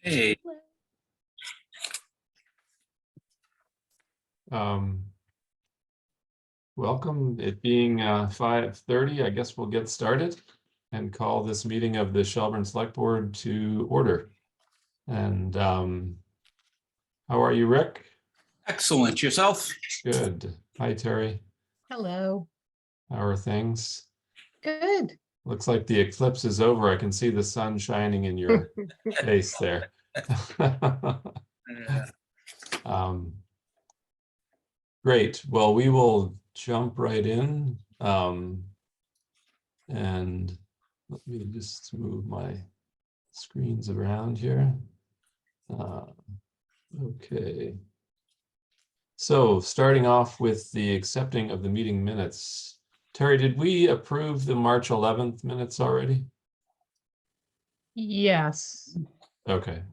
Hey, Welcome. It being 5:30, I guess we'll get started and call this meeting of the Shelburne Select Board to order. And how are you, Rick? excellent. Yourself? Good. Hi, Terry. Hello. How are things? Good. Looks like the eclipse is over. I can see the sun shining in your face there. Great. Well, we will jump right in. And let me just move my screens around here. Okay. So starting off with the accepting of the meeting minutes. Terry, did we approve the March 11th minutes already? Yes. Okay.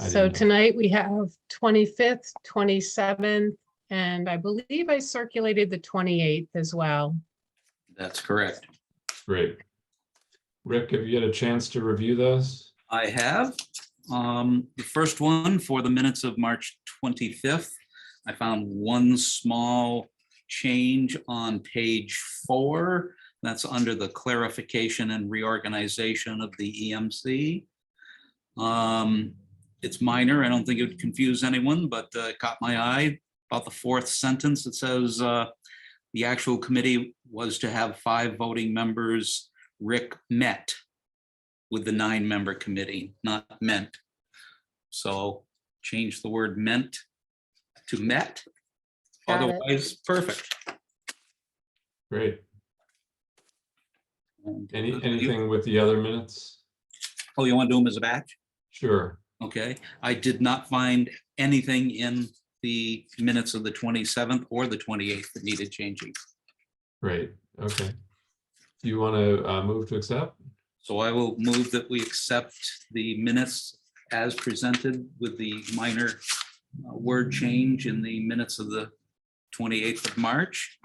I So didn't know. tonight we have 25th, 27th, and I believe I circulated the 28th as well. That's correct. Great. Rick, have you had a chance to review those? I have the first one for the minutes of March 25th. I found one small change on page 4. That's under the clarification and reorganization of the EMC. It's minor. I don't think it would confuse anyone, but it caught my eye. About the 4th sentence, it says the actual committee was to have 5 voting members. Rick met with the 9-member committee, not meant. So change the word meant to met. Got it. Otherwise, perfect. Great. And Anything with the other minutes? Oh, you want to do them as a batch? Sure. Okay. I did not find anything in the minutes of the 27th or the 28th that needed changing. Great. Okay. Do you want to move to accept? So I will move that we accept the minutes as presented with the minor word change in the minutes of the 28th of March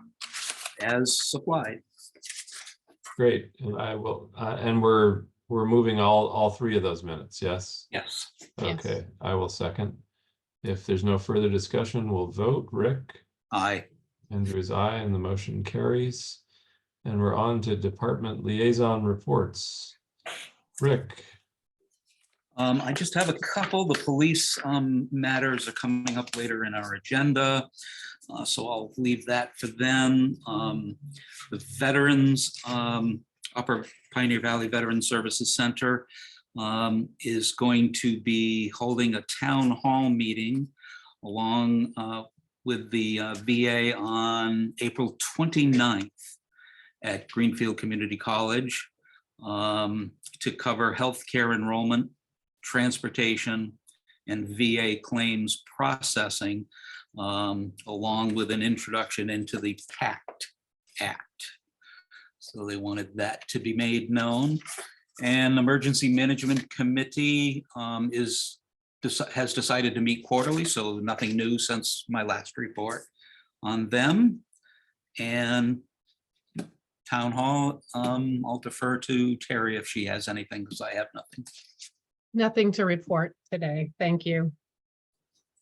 as supplied. Great. And I will, and we're moving all 3 of those minutes, yes? Yes. Okay, Yes. I will second. If there's no further discussion, we'll vote. Rick? Aye. Andrew is aye, and the motion carries. And we're on to department liaison reports. Rick? I just have a couple. The police matters are coming up later in our agenda, so I'll leave that for them. The veterans, Upper Pioneer Valley Veterans Services Center is going to be holding a town hall meeting along with the VA on April 29th at Greenfield Community College to cover healthcare enrollment, transportation, and VA claims processing, along with an introduction into the PACT Act. So they wanted that to be made known. And Emergency Management Committee has decided to meet quarterly, so nothing new since my last report on them. And Town Hall, I'll defer to Terry if she has anything, because I have nothing. Nothing to report today. Thank you.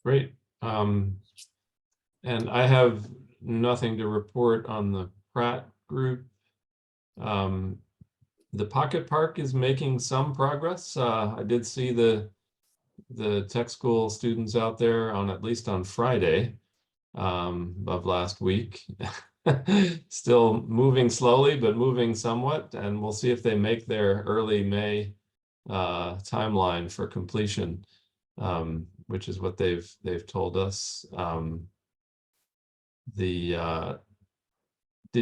Great. And I have nothing to report on the Pratt group. The Pocket Park is making some progress. I did see the tech school students out there on at least on Friday of last week. Still moving slowly, but moving somewhat, and we'll see if they make their early May timeline for completion, which is what they've told us. Did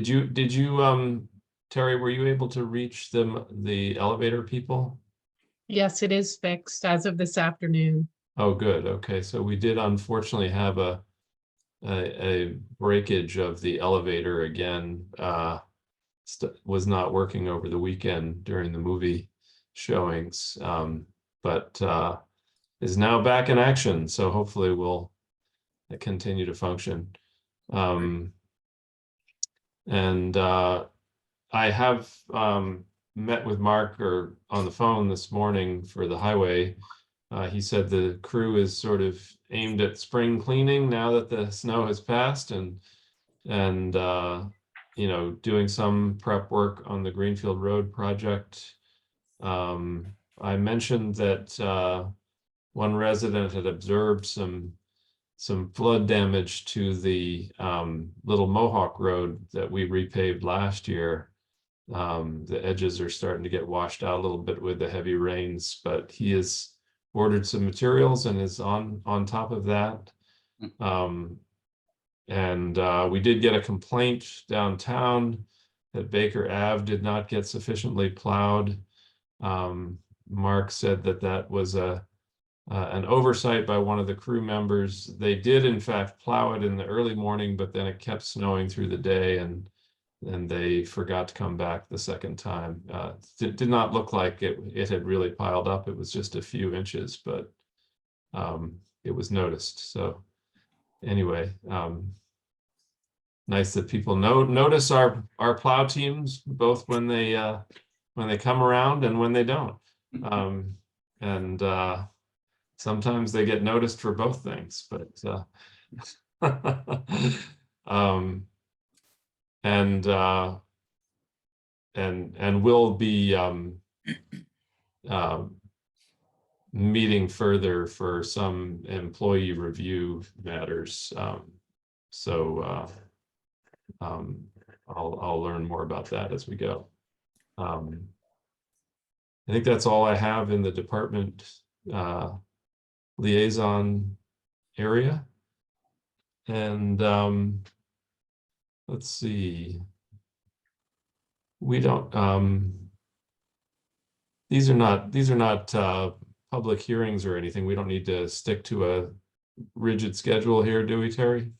you Terry, were you able to reach the elevator people? Yes, it is fixed as of this afternoon. Oh, good. Okay, so we did unfortunately have a breakage of the elevator again. Was not working over the weekend during the movie showings, but is now back in action. So hopefully we'll continue to function. And I have met with Mark on the phone this morning for the highway He said the crew is sort of aimed at spring cleaning now that the snow has passed, and you know, doing some prep work on the Greenfield Road project. I mentioned that one resident had observed some flood damage to the Little Mohawk Road that we repaved last year. The edges are starting to get washed out a little bit with the heavy rains, but he has ordered some materials and is on top of that. We did get a complaint downtown that Baker Ave did not get sufficiently plowed. Mark said that was an oversight by one of the crew members. They did in fact plow it in the early morning, but then it kept snowing through the day, and they forgot to come back the second time. It did not look like it had really piled up. It was just a few inches, but it was noticed. So anyway, nice that people notice our plow teams, both when they come around and when they don't. Sometimes they get noticed for both things, but we'll be meeting further for some employee review matters. I'll learn more about that as we go. I think that's all I have in the department liaison area. And let's see. We don't, these are not public hearings or anything. We don't need to stick to a rigid schedule here, do we, Terry?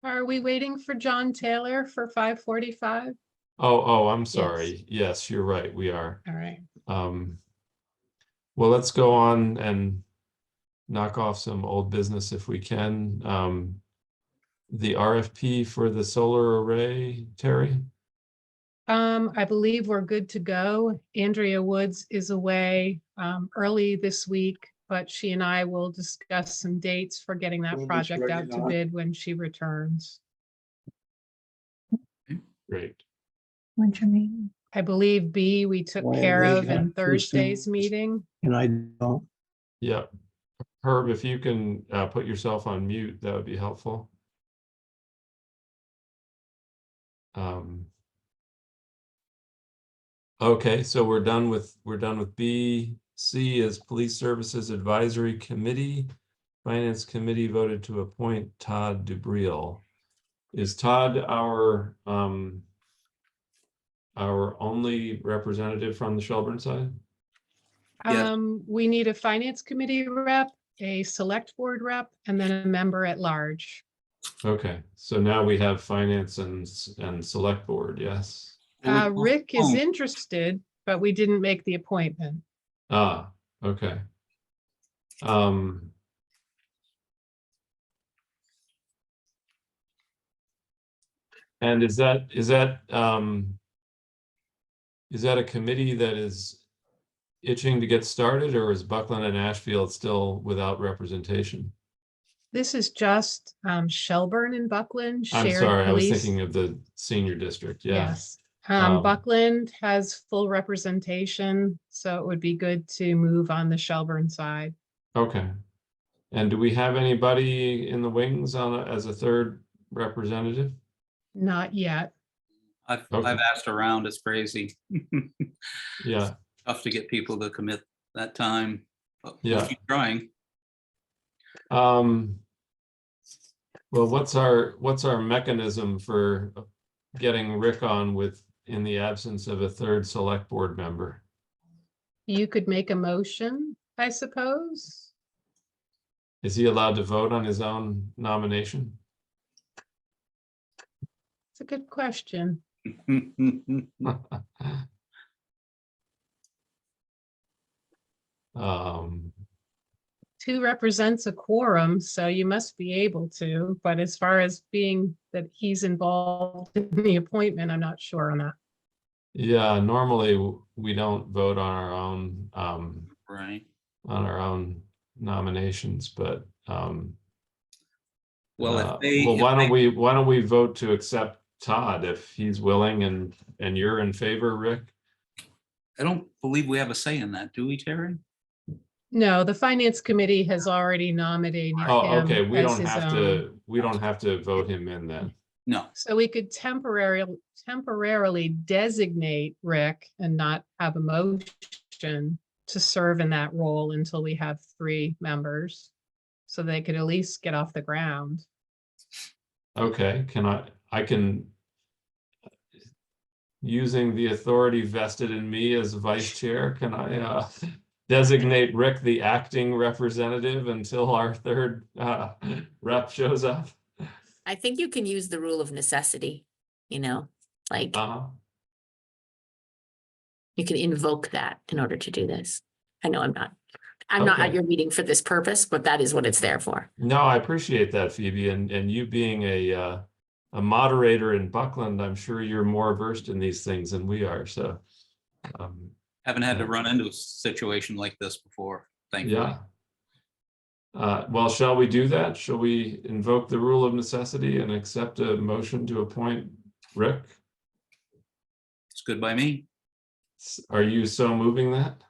Are we waiting for John Taylor for 5:45? Oh, I'm sorry. Yes, you're right. We are. All right. Well, let's go on and knock off some old business if we can. The RFP for the solar array, Terry? I believe we're good to go. Andrea Woods is away early this week, but she and I will discuss some dates for getting that project out to bid when she returns. Great. When's your meeting? I believe B we took care of in Thursday's meeting. And I don't. Yeah. Herb, if you can put yourself on mute, that would be helpful. Okay, so we're done with B. C is Police Services Advisory Committee. Finance Committee voted to appoint Todd Dubriel. Is Todd our only representative from the Shelburne side? Yes. We need a finance committee rep, a select board rep, and then a member at large. Okay, so now we have finance and select board, yes. Rick is interested, but we didn't make the appointment. Ah, okay. And is that a committee that is itching to get started, or is Buckland and Ashfield still without representation? This is just Shelburne and Buckland I'm shared sorry, I was police. thinking of the senior district. Yeah. Yes. Buckland has full representation, so it would be good to move on the Shelburne side. Okay. And do we have anybody in the wings as a third representative? Not yet. I've Okay. asked around, it's crazy. Yeah. Tough to get people to commit that time, but we'll Yeah. keep trying. Well, what's our mechanism for getting Rick on in the absence of a third select board member? You could make a motion, I suppose. Is he allowed to vote on his own nomination? It's a good question. Two represents a quorum, so you must be able to, but as far as being that he's involved in the appointment, I'm not sure on that. Yeah, normally we don't vote on our own. Right. on our own nominations, but Well, well, why don't we vote to accept Todd if he's willing and you're in favor, Rick? I don't believe we have a say in that, do we, Terry? No, the finance committee has already nominated Oh, him okay, we as don't his have own. to, we don't have to vote him in then. No. So we could temporarily designate Rick and not have a motion to serve in that role until we have 3 members. So they could at least get off the ground. Okay, I can, using the authority vested in me as vice chair, can I designate Rick the acting representative until our 3rd rep shows up? I think you can use the rule of necessity, you know, like you can invoke that in order to do this. I know I'm not Okay. at your meeting for this purpose, but that is what it's there for. No, I appreciate that, Phoebe, and you being a moderator in Buckland, I'm sure you're more versed in these things than we are, so. Haven't had to Yeah. run into a situation like this before, thankfully. Yeah. Well, shall we do that? Shall we invoke the rule of necessity and accept a motion to appoint Rick? It's good by me. Are you so moving that?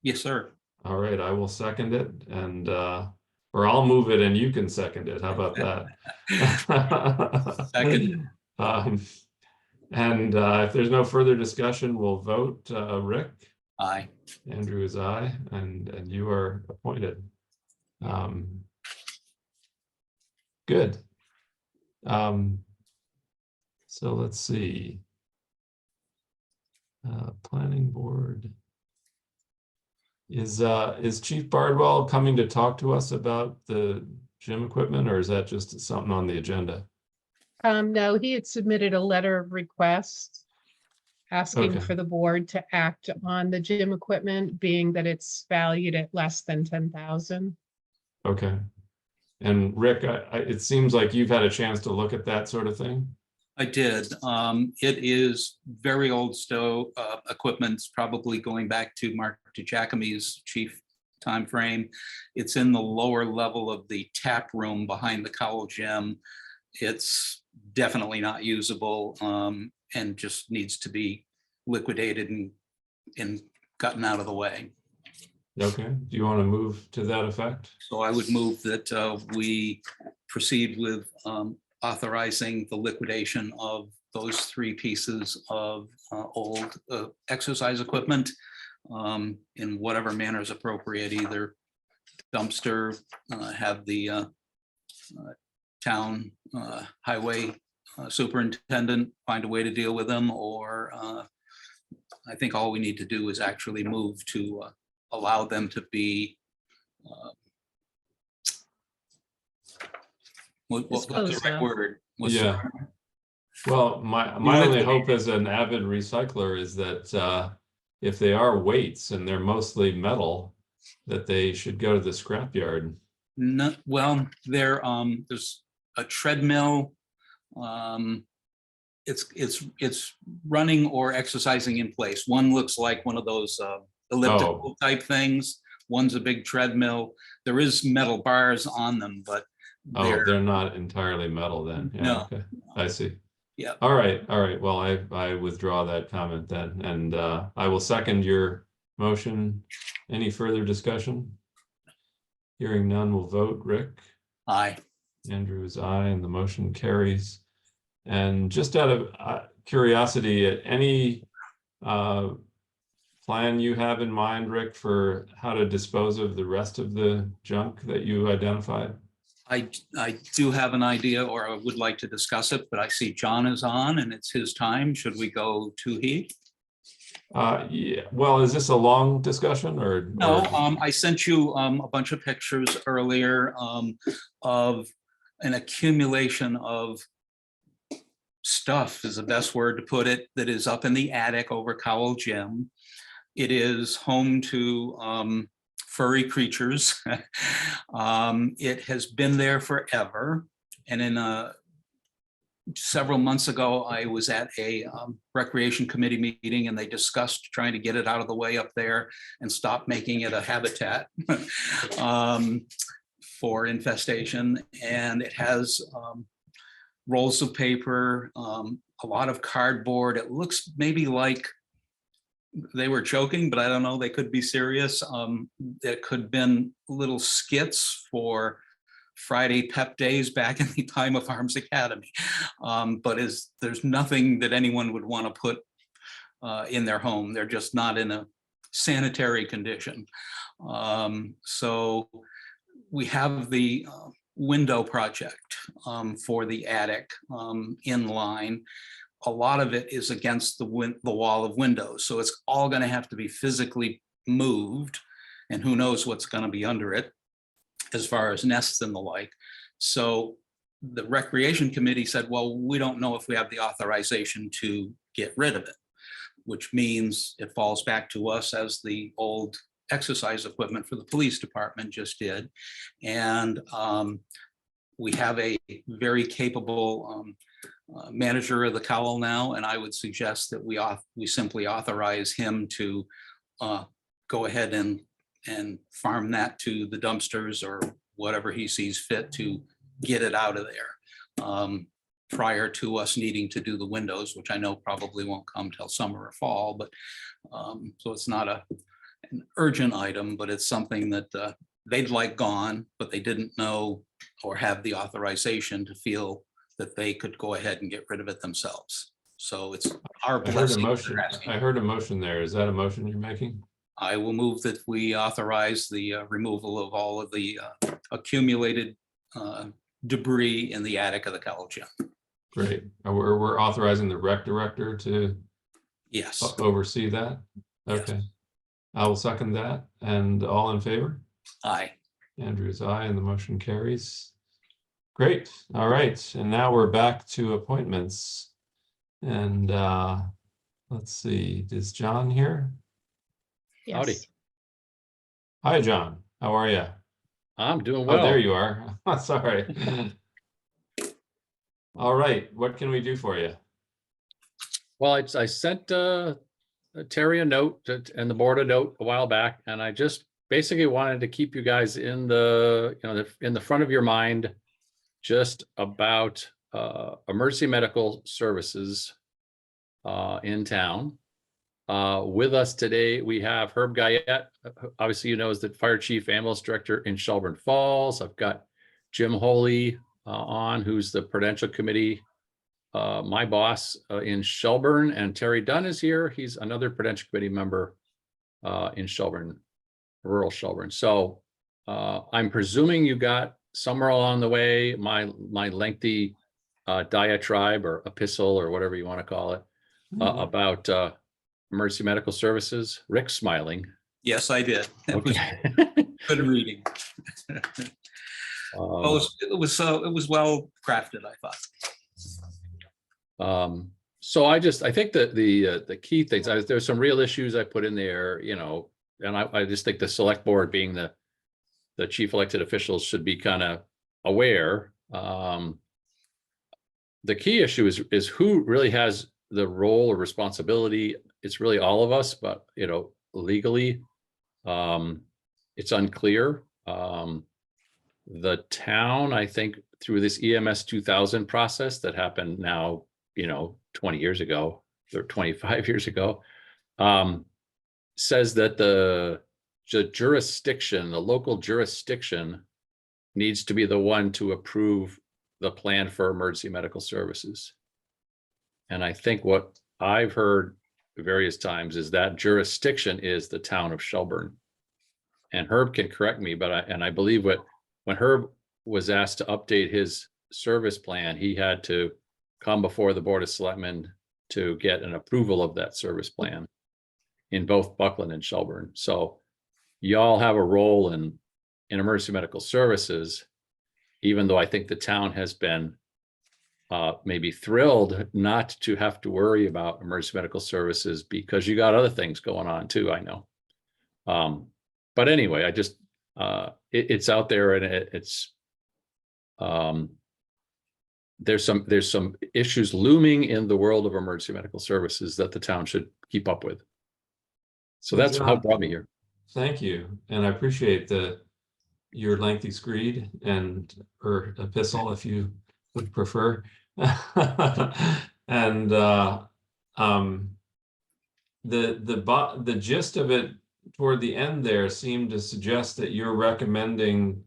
Yes, sir. All right, I will second it, and or I'll move it and you can second it. How about that? Second. And if there's no further discussion, we'll vote. Rick? Aye. Andrew is aye, and you are appointed. Good. So let's see. Planning board. Is Chief Bardwell coming to talk to us about the gym equipment, or is that just something on the agenda? No, he had submitted a letter of request asking Okay. for the board to act on the gym equipment, being that it's valued at less than 10,000. Okay. And Rick, it seems like you've had a chance to look at that sort of thing. I did. It is very old equipment's probably going back to Mark DeGiacomi's chief timeframe. It's in the lower level of the tap room behind the Cowell Gym. It's definitely not usable and just needs to be liquidated and gotten out of the way. Okay. Do you want to move to that effect? So I would move that we proceed with authorizing the liquidation of those 3 pieces of old exercise equipment in whatever manner is appropriate, either dumpster, have the town highway superintendent find a way to deal with them, or I think all we need to do is actually move to allow them to be what's the Disposed right of. word? Yeah. Well, my only hope as an avid recycler is that if they are weights and they're mostly metal, that they should go to the scrapyard. No, well, there's a treadmill. It's running or exercising in place. One looks like one of those elliptical type things. One's a big treadmill. There is metal bars on them, but they're not entirely metal then. Yeah, no. okay. I see. Yeah. All right. Well, I withdraw that comment then, and I will second your motion. Any further discussion? Hearing none, we'll vote. Rick? Aye. Andrew is aye, and the motion carries. And just out of curiosity, any plan you have in mind, Rick, for how to dispose of the rest of the junk that you identified? I do have an idea, or I would like to discuss it, but I see John is on and it's his time. Should we go to he? Yeah. Well, is this a long discussion or? No, I sent you a bunch of pictures earlier of an accumulation of stuff is the best word to put it, that is up in the attic over Cowell Gym. It is home to furry creatures. It has been there forever. And in several months ago, I was at a recreation committee meeting and they discussed trying to get it out of the way up there and stop making it a habitat for infestation. And it has rolls of paper, a lot of cardboard. It looks maybe like they were joking, but I don't know, they could be serious. It could have been little skits for Friday pep days back in the time of Arms Academy. But there's nothing that anyone would want to put in their home. They're just not in a sanitary condition. So we have the window project for the attic in line. A lot of it is against the wall of windows. So it's all going to have to be physically moved, and who knows what's going to be under it as far as nests and the like. So the recreation committee said, well, we don't know if we have the authorization to get rid of it, which means it falls back to us as the old exercise equipment for the police department just did. And we have a very capable manager of the cowl now, and I would suggest that we simply authorize him to go ahead and farm that to the dumpsters or whatever he sees fit to get it out of there prior to us needing to do the windows, which I know probably won't come till summer or fall. But so it's not an urgent item, but it's something that they'd like gone, but they didn't know or have the authorization to feel that they could go ahead and get rid of it themselves. So it's our I heard a blessing. motion. I heard a motion there. Is that a motion you're making? I will move that we authorize the removal of all of the accumulated debris in the attic of the cowl gym. Great. We're authorizing the rec director to Yes. oversee that. Yes. Okay. I will second that. And all in favor? Aye. Andrew's aye, and the motion carries. Great. All right. And now we're back to appointments. And let's see, is John here? Howdy. Yes. Hi, John. How are you? I'm doing well. Oh, there you are. Sorry. All right. What can we do for you? Well, I sent Terry a note and the board a note a while back, and I just basically wanted to keep you guys in the front of your mind just about emergency medical services in town. With us today, we have Herb Guyette, obviously, is the fire chief ambulance director in Shelburne Falls. I've got Jim Holy on, who's the prudential committee, my boss in Shelburne, and Terry Dunn is here. He's another prudential committee member in Shelburne, rural Shelburne. So I'm presuming you got somewhere along the way my lengthy diatribe or epistle or whatever you want to call it about emergency medical services. Rick's smiling. Yes, I did. It was Okay. good reading. It was well crafted, I thought. So I think that the key things, there's some real issues I put in there, and I just think the select board, being the chief elected officials, should be kind of aware. The key issue is who really has the role or responsibility. It's really all of us, but legally, it's unclear. The town, I think, through this EMS 2000 process that happened now, 20 years ago or 25 years ago, says that the jurisdiction, the local jurisdiction, needs to be the one to approve the plan for emergency medical services. And I think what I've heard various times is that jurisdiction is the town of Shelburne. And Herb can correct me, but I believe when Herb was asked to update his service plan, he had to come before the Board of Selectmen to get an approval of that service plan in both Buckland and Shelburne. So y'all have a role in emergency medical services, even though I think the town has been maybe thrilled not to have to worry about emergency medical services because you got other things going on too, I know. But anyway, I just, it's out there, and it's there's some issues looming in the world of emergency medical services that the town should keep up with. So Well, that's how John, it brought me here. Thank you, and I appreciate your lengthy screed or epistle, if you would prefer. And the gist of it toward the end there seemed to suggest that you're recommending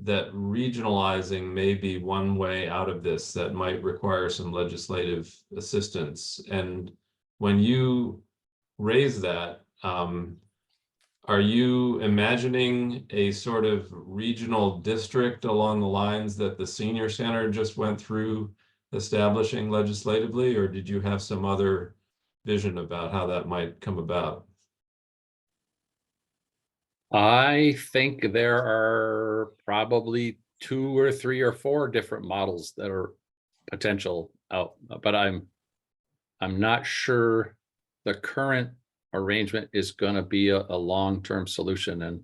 that regionalizing may be one way out of this that might require some legislative assistance. And when you raise that, are you imagining a sort of regional district along the lines that the senior center just went through establishing legislatively, or did you have some other vision about how that might come about? I think there are probably 2 or 3 or 4 different models that are potential out, but I'm not sure the current arrangement is going to be a long-term solution.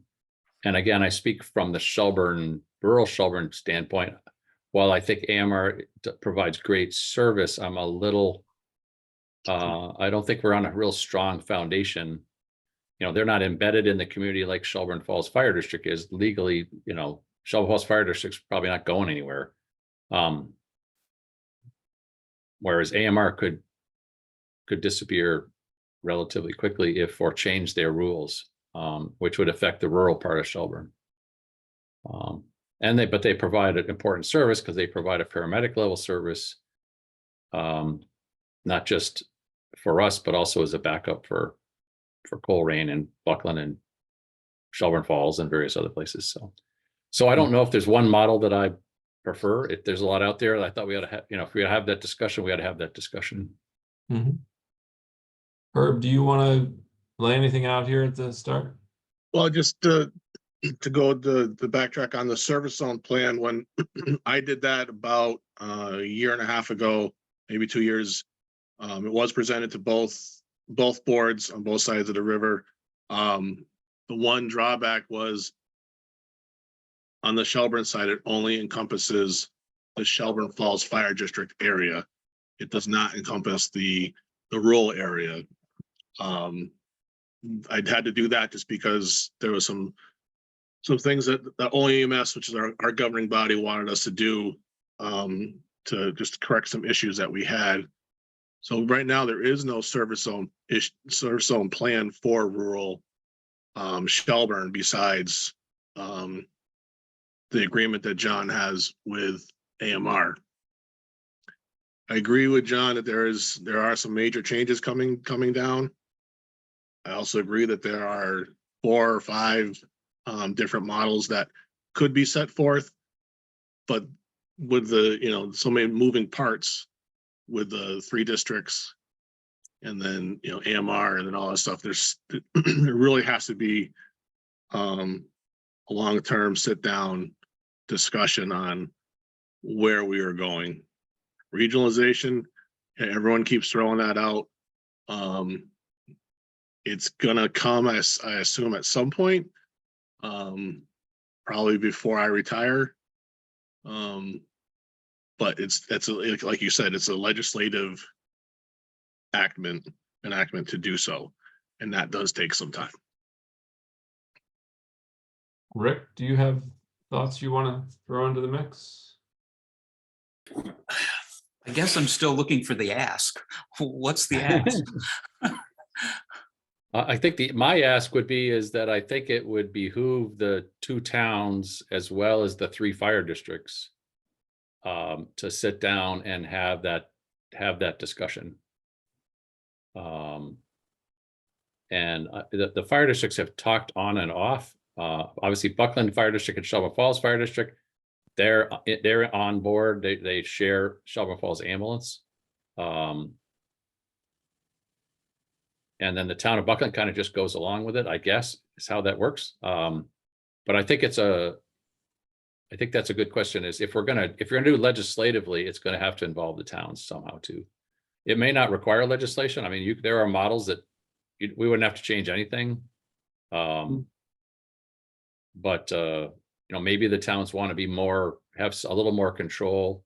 And again, I speak from the rural Shelburne standpoint. While I think AMR provides great service, I'm a little, I don't think we're on a real strong foundation. You know, they're not embedded in the community like Shelburne Falls Fire District is legally. You know, Shelburne Falls Fire District's probably not going anywhere. Whereas AMR could disappear relatively quickly or change their rules, which would affect the rural part of Shelburne. But they provide an important service because they provide a paramedic level service, not just for us, but also as a backup for Coleraine and Buckland and Shelburne Falls and various other places. So I don't know if there's one model that I prefer. If there's a lot out there, I thought we ought to have, if we have that discussion, we ought to have that discussion. Mm-hmm. Herb, do you want to lay anything out here at the start? Well, just to go the backtrack on the service zone plan, when I did that about a year and a half ago, maybe 2 years, it was presented to both boards on both sides of the river. The one drawback was on the Shelburne side, it only encompasses the Shelburne Falls Fire District area. It does not encompass the rural area. I'd had to do that just because there was some things that the OEMS, which is our governing body, wanted us to do to just correct some issues that we had. So right now there is no service zone plan for rural Shelburne besides the agreement that John has with AMR. I agree with John that there are some major changes coming down. I also agree that there are 4 or 5 different models that could be set forth, but with the so many moving parts with the 3 districts and then AMR and then all that stuff, there really has to be a long-term sit-down discussion on where we are going. Regionalization, everyone keeps throwing that out. It's gonna come, I assume, at some point, probably before I retire. But it's like you said, it's a legislative enactment to do so, and that does take some time. Rick, do you have thoughts you want to throw into the mix? I guess I'm still looking for the ask. What's the ask? I think my ask would be is that I think it would behoove the 2 towns as well as the 3 fire districts to sit down and have that discussion. And the fire districts have talked on and off. Obviously, Buckland Fire District and Shelburne Falls Fire District, they're on board. They share Shelburne Falls ambulance. And then the town of Buckland kind of just goes along with it, I guess, is how that works. But I think that's a good question, is if you're gonna do legislatively, it's gonna have to involve the towns somehow too. It may not require legislation. I mean, there are models that we wouldn't have to change anything. But maybe the towns want to have a little more control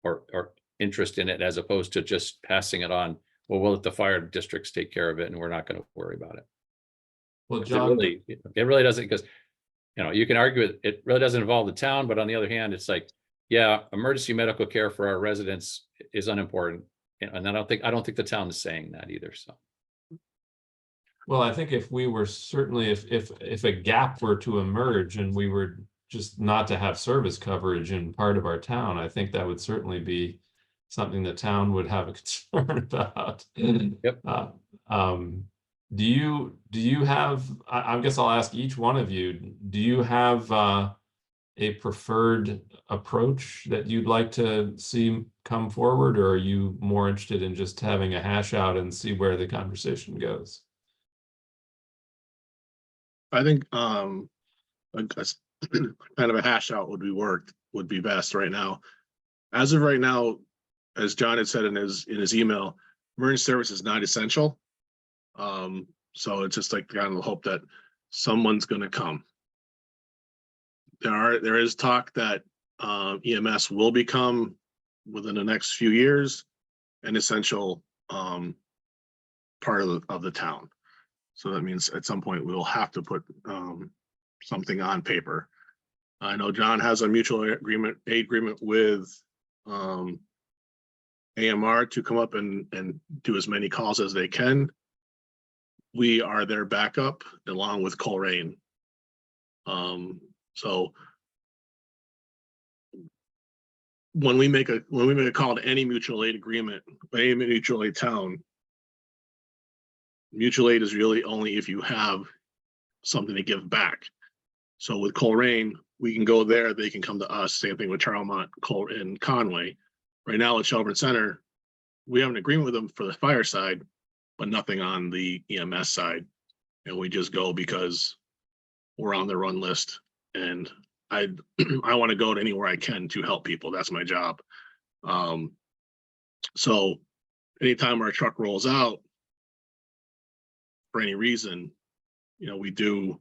or interest in it as opposed to just passing it on. Well, we'll let the fire districts take care of it and we're not going to worry about it. Well, It John, really doesn't, because, you can argue it really doesn't involve the town, but on the other hand, it's like, yeah, emergency medical care for our residents is unimportant. And I don't think the town is saying that either, so. well, I think if we were certainly, if a gap were to emerge and we were just not to have service coverage in part of our town, I think that would certainly be something the town would have a concern about. Yep. Do you have, I guess I'll ask each one of you, do you have a preferred approach that you'd like to see come forward, or are you more interested in just having a hash out and see where the conversation goes? I think kind of a hash out would be best right now. As of right now, as John had said in his email, emergency service is not essential. So it's just like kind of hope that someone's going to come. There is talk that EMS will become within the next few years an essential part of the town. So that means at some point we'll have to put something on paper. I know John has a mutual aid agreement with AMR to come up and do as many calls as they can. We are their backup along with Coleraine. So when we make a call to any mutual aid agreement, any mutual aid town, mutual aid is really only if you have something to give back. So with Coleraine, we can go there, they can come to us. Same thing with Charlemont, and Conway. Right now at Shelburne Center, we have an agreement with them for the fire side, but nothing on the EMS side. And we just go because we're on the run list. And I want to go to anywhere I can to help people. That's my job. So anytime our truck rolls out for any reason, we do,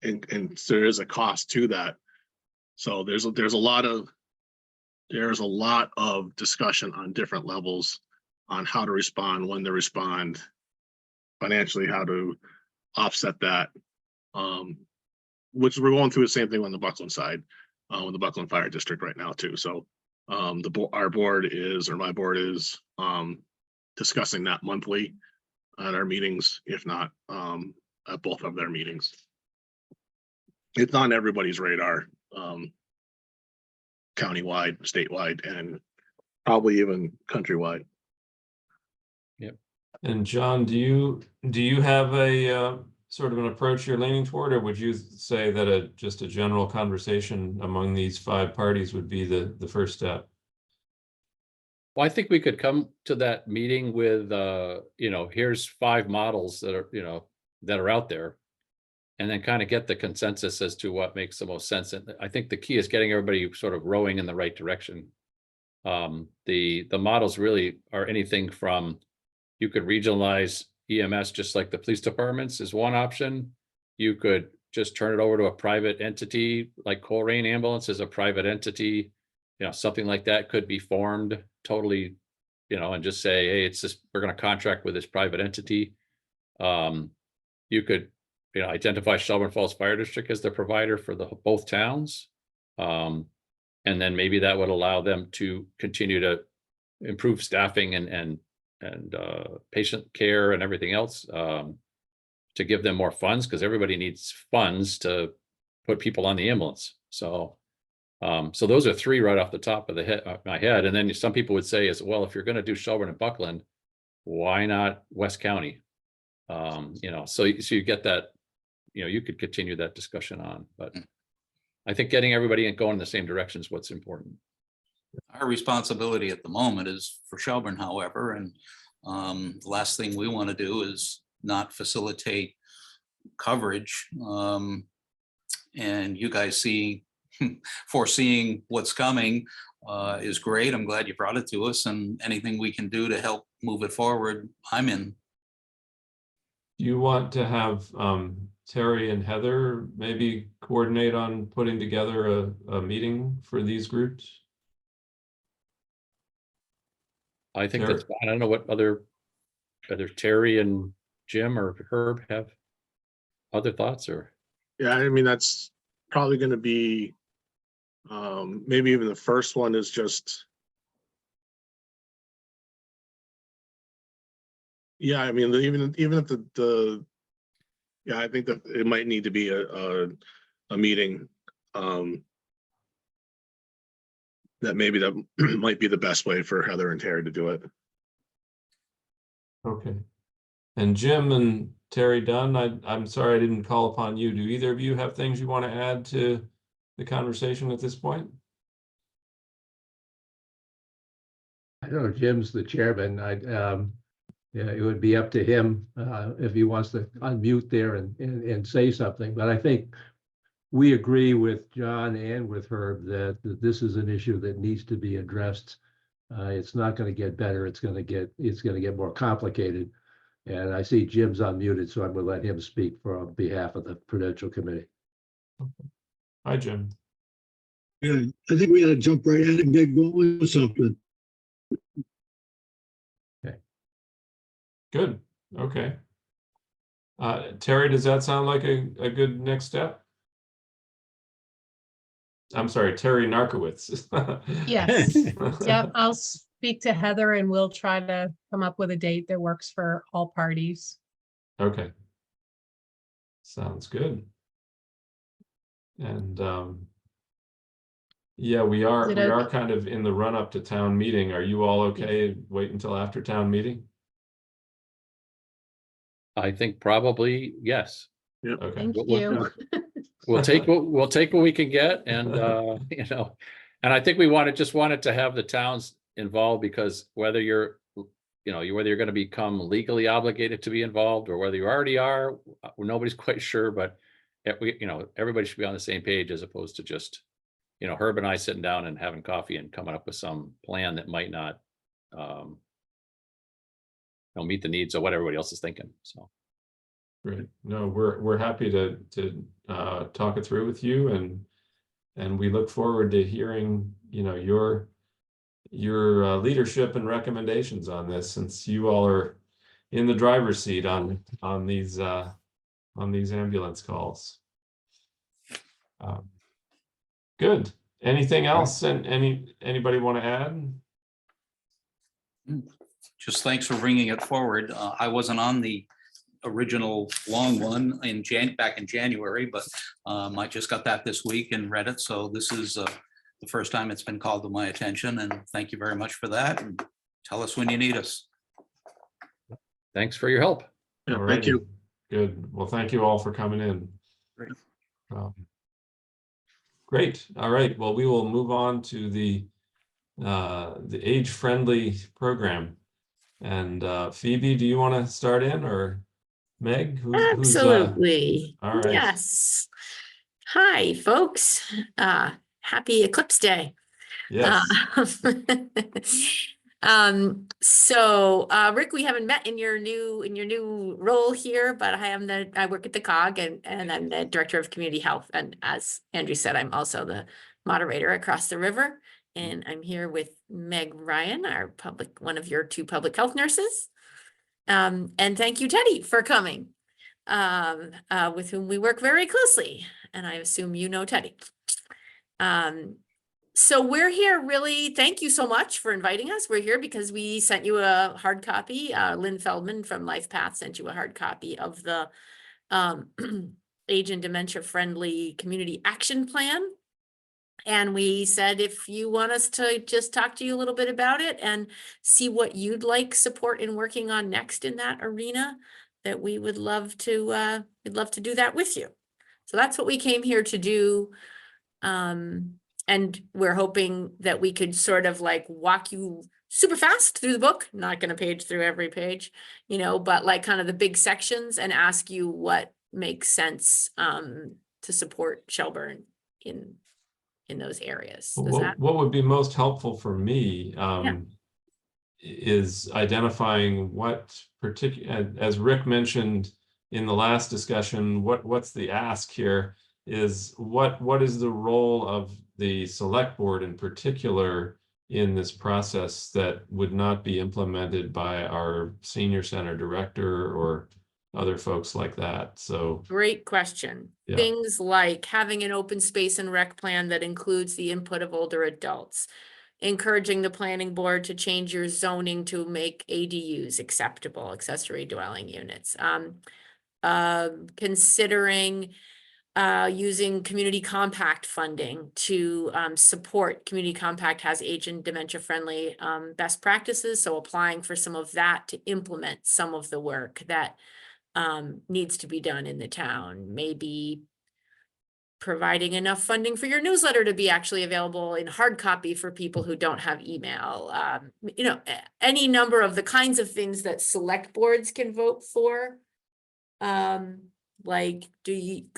and so there is a cost to that. So there's a lot of discussion on different levels on how to respond, when to respond, financially, how to offset that. Which we're going through the same thing on the Buckland side, with the Buckland Fire District right now too. So my board is discussing that monthly at our meetings, if not at both of their meetings. It's on everybody's radar, countywide, statewide, and probably even countrywide. Yep. And John, do you have a sort of an approach you're leaning toward, or would you say that just a general conversation among these 5 parties would be the first step? Well, I think we could come to that meeting with, here's 5 models that are out there, and then kind of get the consensus as to what makes the most sense. And I think the key is getting everybody sort of rowing in the right direction. The models really are anything from, you could regionalize EMS just like the police departments is one option. You could just turn it over to a private entity, like Coleraine Ambulance is a private entity. Something like that could be formed totally, and just say, hey, it's just, we're going to contract with this private entity. You could, identify Shelburne Falls Fire District as the provider for both towns. And then maybe that would allow them to continue to improve staffing and patient care and everything else, to give them more funds, because everybody needs funds to put people on the ambulance. So those are 3 right off the top of my head. And then some people would say, well, if you're going to do Shelburne and Buckland, why not West County? So you get that, you could continue that discussion on, but I think getting everybody going in the same direction is what's important. Our responsibility at the moment is for Shelburne, however, and the last thing we want to do is not facilitate coverage. And you guys foreseeing what's coming is great. I'm glad you brought it to us, and anything we can do to help move it forward, I'm in. Do you want to have Terry and Heather maybe coordinate on putting together a meeting for these groups? I think that's Terry. fine. I don't know what whether Terry and Jim or Herb have other thoughts or. Yeah, I mean, that's probably gonna be, maybe even the first one is just. Yeah, I mean, even if yeah, I think that it might need to be a meeting. That maybe that might be the best way for Heather and Terry to do it. Okay. And Jim and Terry Dunn, I'm sorry I didn't call upon you. Do either of you have things you want to add to the conversation at this point? I know Jim's the chairman. Yeah, it would be up to him if he wants to unmute there and say something. But I think we agree with John and with Herb that this is an issue that needs to be addressed. It's not going to get better. It's going to get more complicated. And I see Jim's unmuted, so I'm going to let him speak on behalf of the Prudential Committee. Hi, Jim. Yeah, I think we ought to jump right in and get going with something. Good. Okay. Terry, does that sound like a good next step? I'm sorry, Terry Narkowitz. Yes. Yep, I'll speak to Heather and we'll try to come up with a date that works for all parties. Okay. Sounds good. And yeah, we are kind of in the run up to town meeting. Are you all okay? Wait until after town meeting? I think probably yes. Okay. Thank We'll- you. We'll take what we can get, and and I think we just wanted to have the towns involved, because whether you're whether you're going to become legally obligated to be involved or whether you already are, nobody's quite sure, but everybody should be on the same page, as opposed to just Herb and I sitting down and having coffee and coming up with some plan that might not meet the needs of what everybody else is thinking. So Great. No, we're happy to talk it through with you, and we look forward to hearing your leadership and recommendations on this, since you all are in the driver's seat on these ambulance calls. Good. Anything else? And anybody want to add? Just thanks for bringing it forward. I wasn't on the original long one back in January, but I just got that this week and read it. So this is the first time it's been called to my attention, and thank you very much for that. And tell us when you need us. thanks for your help. Yeah, thank you. Good. Well, thank you all for coming in. Great. Great. All right. Well, we will move on to the age-friendly program. And Phoebe, do you want to start in, or Meg? Absolutely. all right. Yes. Hi, folks. Happy Eclipse Day. Yes. Rick, we haven't met in your new role here, but I work at the COG and I'm the Director of Community Health. And as Andrew said, I'm also the moderator across the river. And I'm here with Meg Ryan, one of your two public health nurses. And thank you, Teddy, for coming, with whom we work very closely. And I assume you know Teddy. So we're here, really, thank you so much for inviting us. We're here because we sent you a hard copy. Lynn Feldman from LifePath sent you a hard copy of the Age and Dementia Friendly Community Action Plan. And we said, if you want us to just talk to you a little bit about it and see what you'd like support in working on next in that arena, that we would love to, we'd love to do that with you. So that's what we came here to do. And we're hoping that we could sort of like walk you super fast through the book, not going to page through every page, but like kind of the big sections, and ask you what makes sense to support Shelburne in those areas. What would be most helpful for me is identifying what particular, as Rick mentioned in the last discussion, what's the ask here is what is the role of the select board in particular in this process that would not be implemented by our senior center director or other folks like that. So, Great question. Yeah. Things like having an open space and rec plan that includes the input of older adults. Encouraging the planning board to change your zoning to make ADUs acceptable, accessory dwelling units. Considering using community compact funding to support. Community compact has age and dementia friendly best practices. So applying for some of that to implement some of the work that needs to be done in the town. Maybe providing enough funding for your newsletter to be actually available in hard copy for people who don't have email. You know, any number of the kinds of things that select boards can vote for. Like,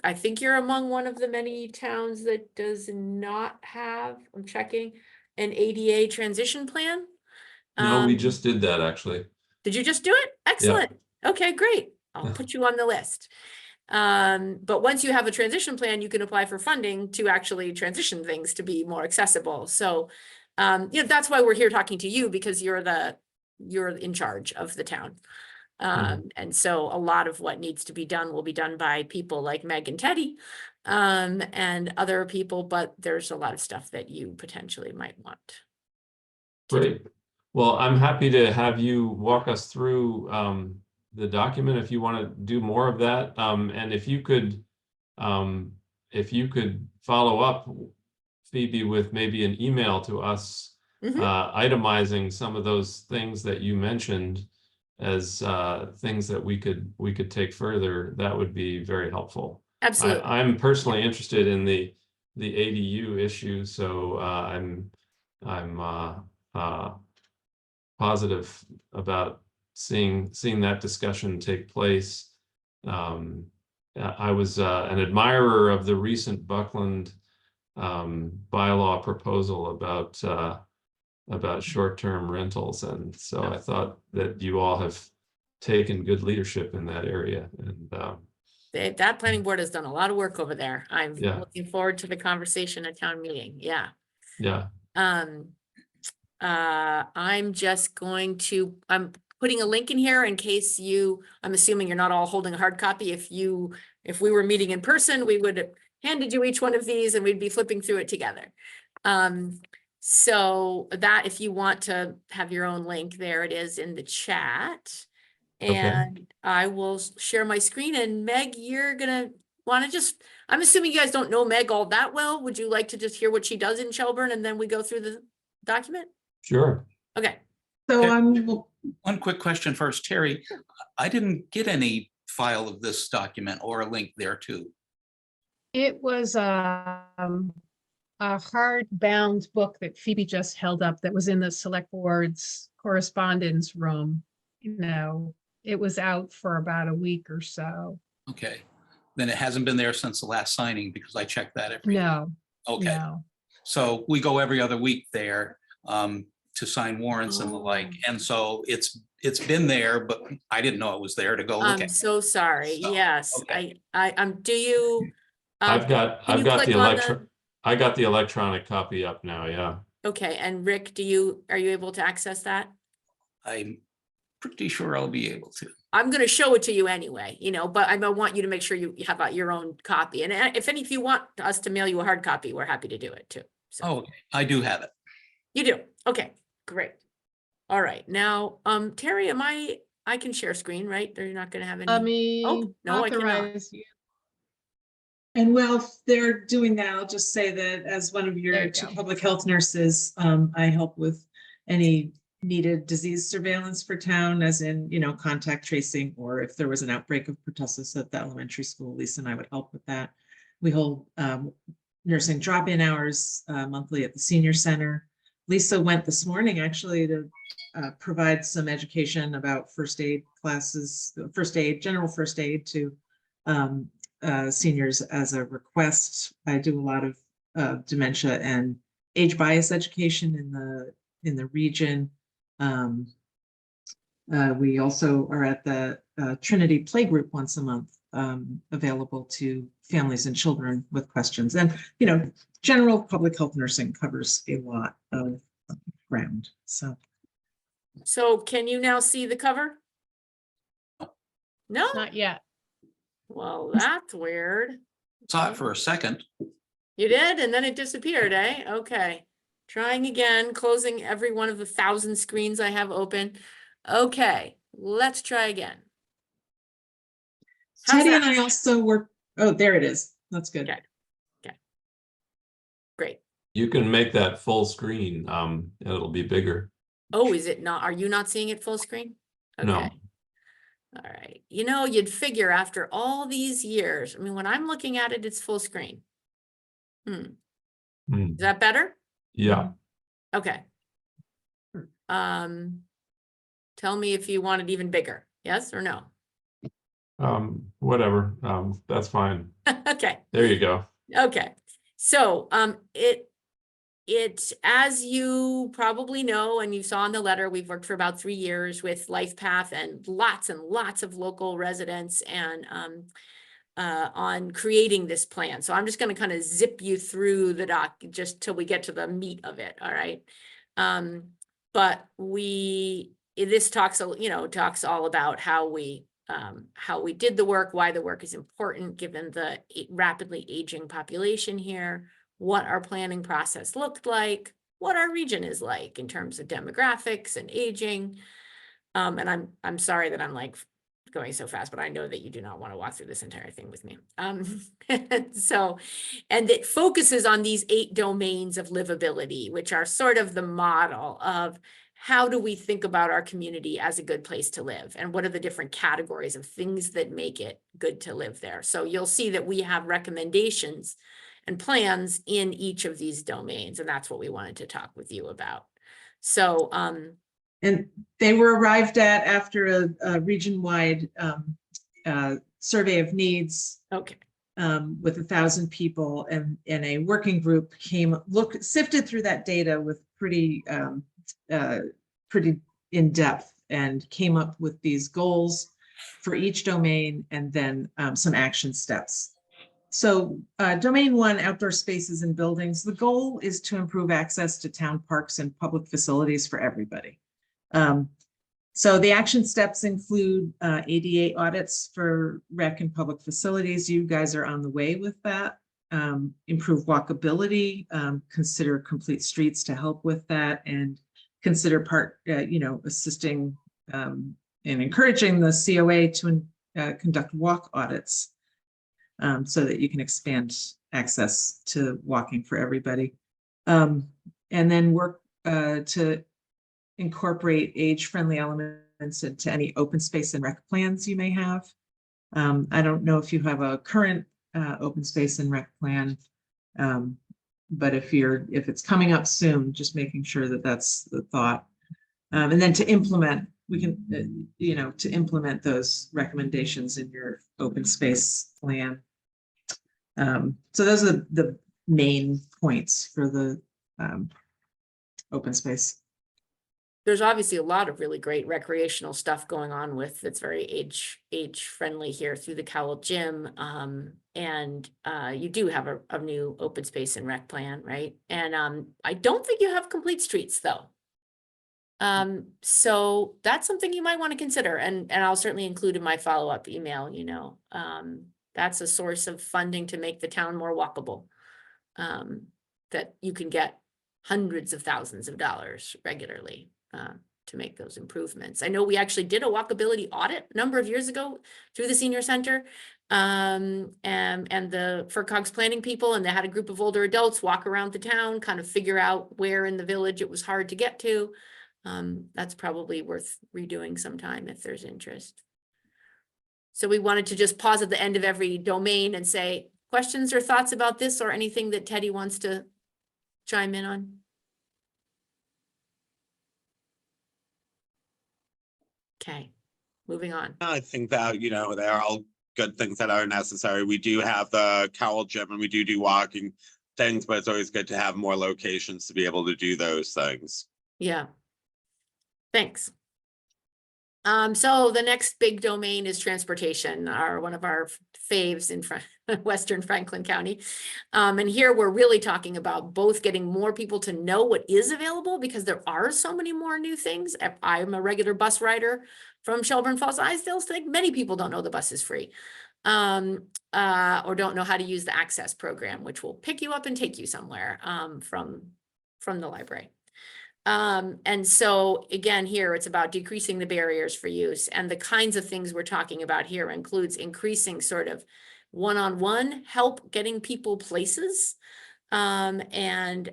I think you're among one of the many towns that does not have, I'm checking, an ADA transition plan. no, we just did that actually. Did you just do it? Excellent. Okay, great. I'll put you on the list. But once you have a transition plan, you can apply for funding to actually transition things to be more accessible. So, you know, that's why we're here talking to you, because you're in charge of the town. And so a lot of what needs to be done will be done by people like Meg and Teddy, and other people, but there's a lot of stuff that you potentially might want. Great. Well, I'm happy to have you walk us through the document if you want to do more of that. And if you could follow up, Phoebe, with maybe an email to us, itemizing some of those things that you mentioned as things that we could take further, that would be very helpful. Absolutely. I'm personally interested in the ADU issue, so I'm positive about seeing that discussion take place. I was an admirer of the recent Buckland bylaw proposal about short-term rentals, and so I thought that you all have taken good leadership in that area. And that planning board has done a lot of work over there. I'm Yeah. looking forward to the conversation at town meeting. Yeah. I'm just going to, I'm putting a link in here in case I'm assuming you're not all holding a hard copy. If we were meeting in person, we would have handed you each one of these and we'd be flipping through it together. So that if you want to have your own link, there it is in the chat. And I will share my screen, and Meg, you're gonna want to I'm assuming you guys don't know Meg all that well. Would you like to just hear what she does in Shelburne and then we go through the document? Sure. Okay. So One quick question first, Terry. I didn't get any file of this document or a link there too. It was a hardbound book that Phoebe just held up that was in the select board's correspondence room. You know, it was out for about a week or so. Okay, then it hasn't been there since the last signing, because I checked that every. No. Okay, No. so we go every other week there to sign warrants and the like, and so it's been there, but I didn't know it was there to go look I'm at. so sorry. So, Yes, okay. do you? I've got can you the click on I got the electronic copy up now. Yeah. Okay, and Rick, are you able to access that? I'm pretty sure I'll be able to. I'm going to show it to you anyway, you know, but I want you to make sure you have your own copy. And if you want us to mail you a hard copy, we're happy to do it too. So. Oh, okay. I do have it. You do? Okay, great. All right, now, Terry, I can share screen, right? They're not going to have any. Let me no, I cannot. authorize you. And while they're doing that, I'll just say that as one of There your you two go. public health nurses, I help with any needed disease surveillance for town, as in, you know, contact tracing, or if there was an outbreak of pertussis at the elementary school, Lisa and I would help with that. We hold nursing drop-in hours monthly at the senior center. Lisa went this morning actually to provide some education about first aid classes, general first aid to seniors as a request. I do a lot of dementia and age bias education in the region. We also are at the Trinity Playgroup once a month, available to families and children with questions. And, you know, general public health nursing covers a lot of ground. So So can you now see the cover? No? Not yet. Well, that's weird. Saw it for a second. You did, and then it disappeared, eh? Okay. Trying again, closing every one of the 1,000 screens I have open. Okay, let's try again. How's Teddy that? and I also work, oh, there it is. That's good. Okay. Great. You can make that full screen, it'll be bigger. Oh, is it not? Are you not seeing it full screen? No. Okay. All right. You know, you'd figure after all these years, I mean, when I'm looking at it, it's full screen. Is that better? Yeah, Okay. Tell me if you want it even bigger. Yes or no? whatever, that's fine. Okay. There you go. Okay. So, it, as you probably know, and you saw in the letter, we've worked for about 3 years with LifePath and lots of local residents and, on creating this plan. So I'm just going to kind of zip you through the doc just till we get to the meat of it. All right. But this talks, talks all about how we did the work, why the work is important, given the rapidly aging population here, what our planning process looked like, what our region is like in terms of demographics and aging. And I'm sorry that I'm like going so fast, but I know that you do not want to walk through this entire thing with me. So, and it focuses on these 8 domains of livability, which are sort of the model of how do we think about our community as a good place to live? And what are the different categories of things that make it good to live there? So you'll see that we have recommendations and plans in each of these domains. And that's what we wanted to talk with you about. So, And they were arrived at after a region-wide survey of needs. Okay. With 1,000 people, and a working group sifted through that data with pretty in depth, and came up with these goals for each domain, and then some action steps. So domain 1, outdoor spaces and buildings, the goal is to improve access to town parks and public facilities for everybody. So the action steps include ADA audits for rec and public facilities. You guys are on the way with that. Improve walkability, consider complete streets to help with that, and consider assisting and encouraging the COA to conduct walk audits, so that you can expand access to walking for everybody. And then work to incorporate age-friendly elements into any open space and rec plans you may have. I don't know if you have a current open space and rec plan, but if it's coming up soon, just making sure that that's the thought. And then to implement, we can, to implement those recommendations in your open space plan. So those are the main points for the open space. There's obviously a lot of really great recreational stuff going on with that's very age friendly here through the Cowell Gym. And you do have a new open space and rec plan, right? And I don't think you have complete streets though. So that's something you might want to consider, and I'll certainly include in my follow-up email, that's a source of funding to make the town more walkable. That you can get hundreds of thousands of dollars regularly to make those improvements. I know we actually did a walkability audit a number of years ago through the senior center, and the FERCog's planning people, and they had a group of older adults walk around the town, kind of figure out where in the village it was hard to get to. That's probably worth redoing sometime if there's interest. So we wanted to just pause at the end of every domain and say, questions or thoughts about this, or anything that Teddy wants to chime in on? Okay, moving on. I think that, there are all good things that are necessary. We do have the Cowell Gym and we do walking things, but it's always good to have more locations to be able to do those things. Yeah. Thanks. So the next big domain is transportation, one of our faves in Western Franklin County. And here we're really talking about both getting more people to know what is available, because there are so many more new things. I'm a regular bus rider from Shelburne Falls. I still think many people don't know the bus is free, or don't know how to use the access program, which will pick you up and take you somewhere from the library. And so again, here it's about decreasing the barriers for use, and the kinds of things we're talking about here includes increasing sort of one-on-one help getting people places, and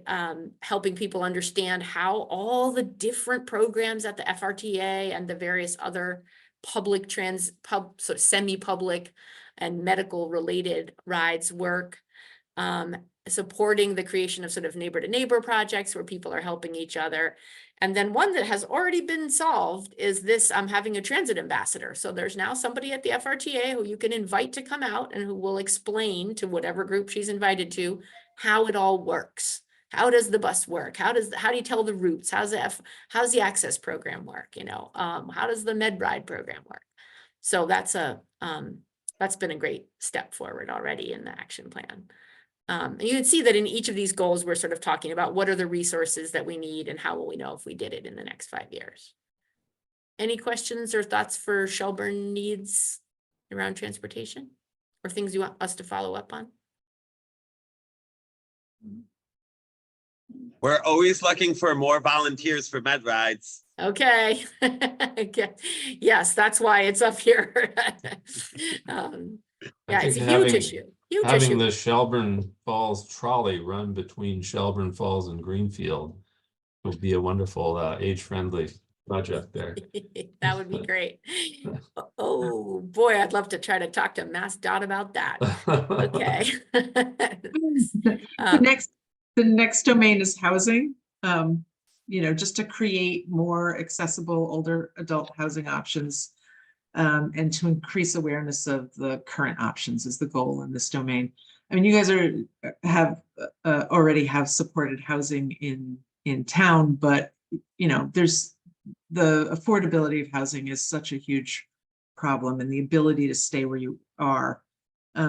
helping people understand how all the different programs at the FRTA and the various other public sort of semi-public and medical related rides work. Supporting the creation of sort of neighbor to neighbor projects where people are helping each other. And then one that has already been solved is this, having a transit ambassador. So there's now somebody at the FRTA who you can invite to come out and who will explain to whatever group she's invited to how it all works. How does the bus work? How do you tell the routes? How's the access program work? You know, how does the MedRide program work? So that's been a great step forward already in the action plan. And you can see that in each of these goals, we're sort of talking about what are the resources that we need and how will we know if we did it in the next 5 years. Any questions or thoughts for Shelburne needs around transportation, or things you want us to follow up on? We're always looking for more volunteers for med rides. Okay. Okay. Yes, that's why it's up here. Yeah, it's a huge issue. Huge Having issue. the Shelburne Falls trolley run between Shelburne Falls and Greenfield would be a wonderful age-friendly project there. That would be great. Oh boy, I'd love to try to talk to MassDOT about that. Okay. The next domain is housing. You know, just to create more accessible older adult housing options, and to increase awareness of the current options is the goal in this domain. I mean, you guys already have supported housing in town, but you know, there's the affordability of housing is such a huge problem, and the ability to stay where you are.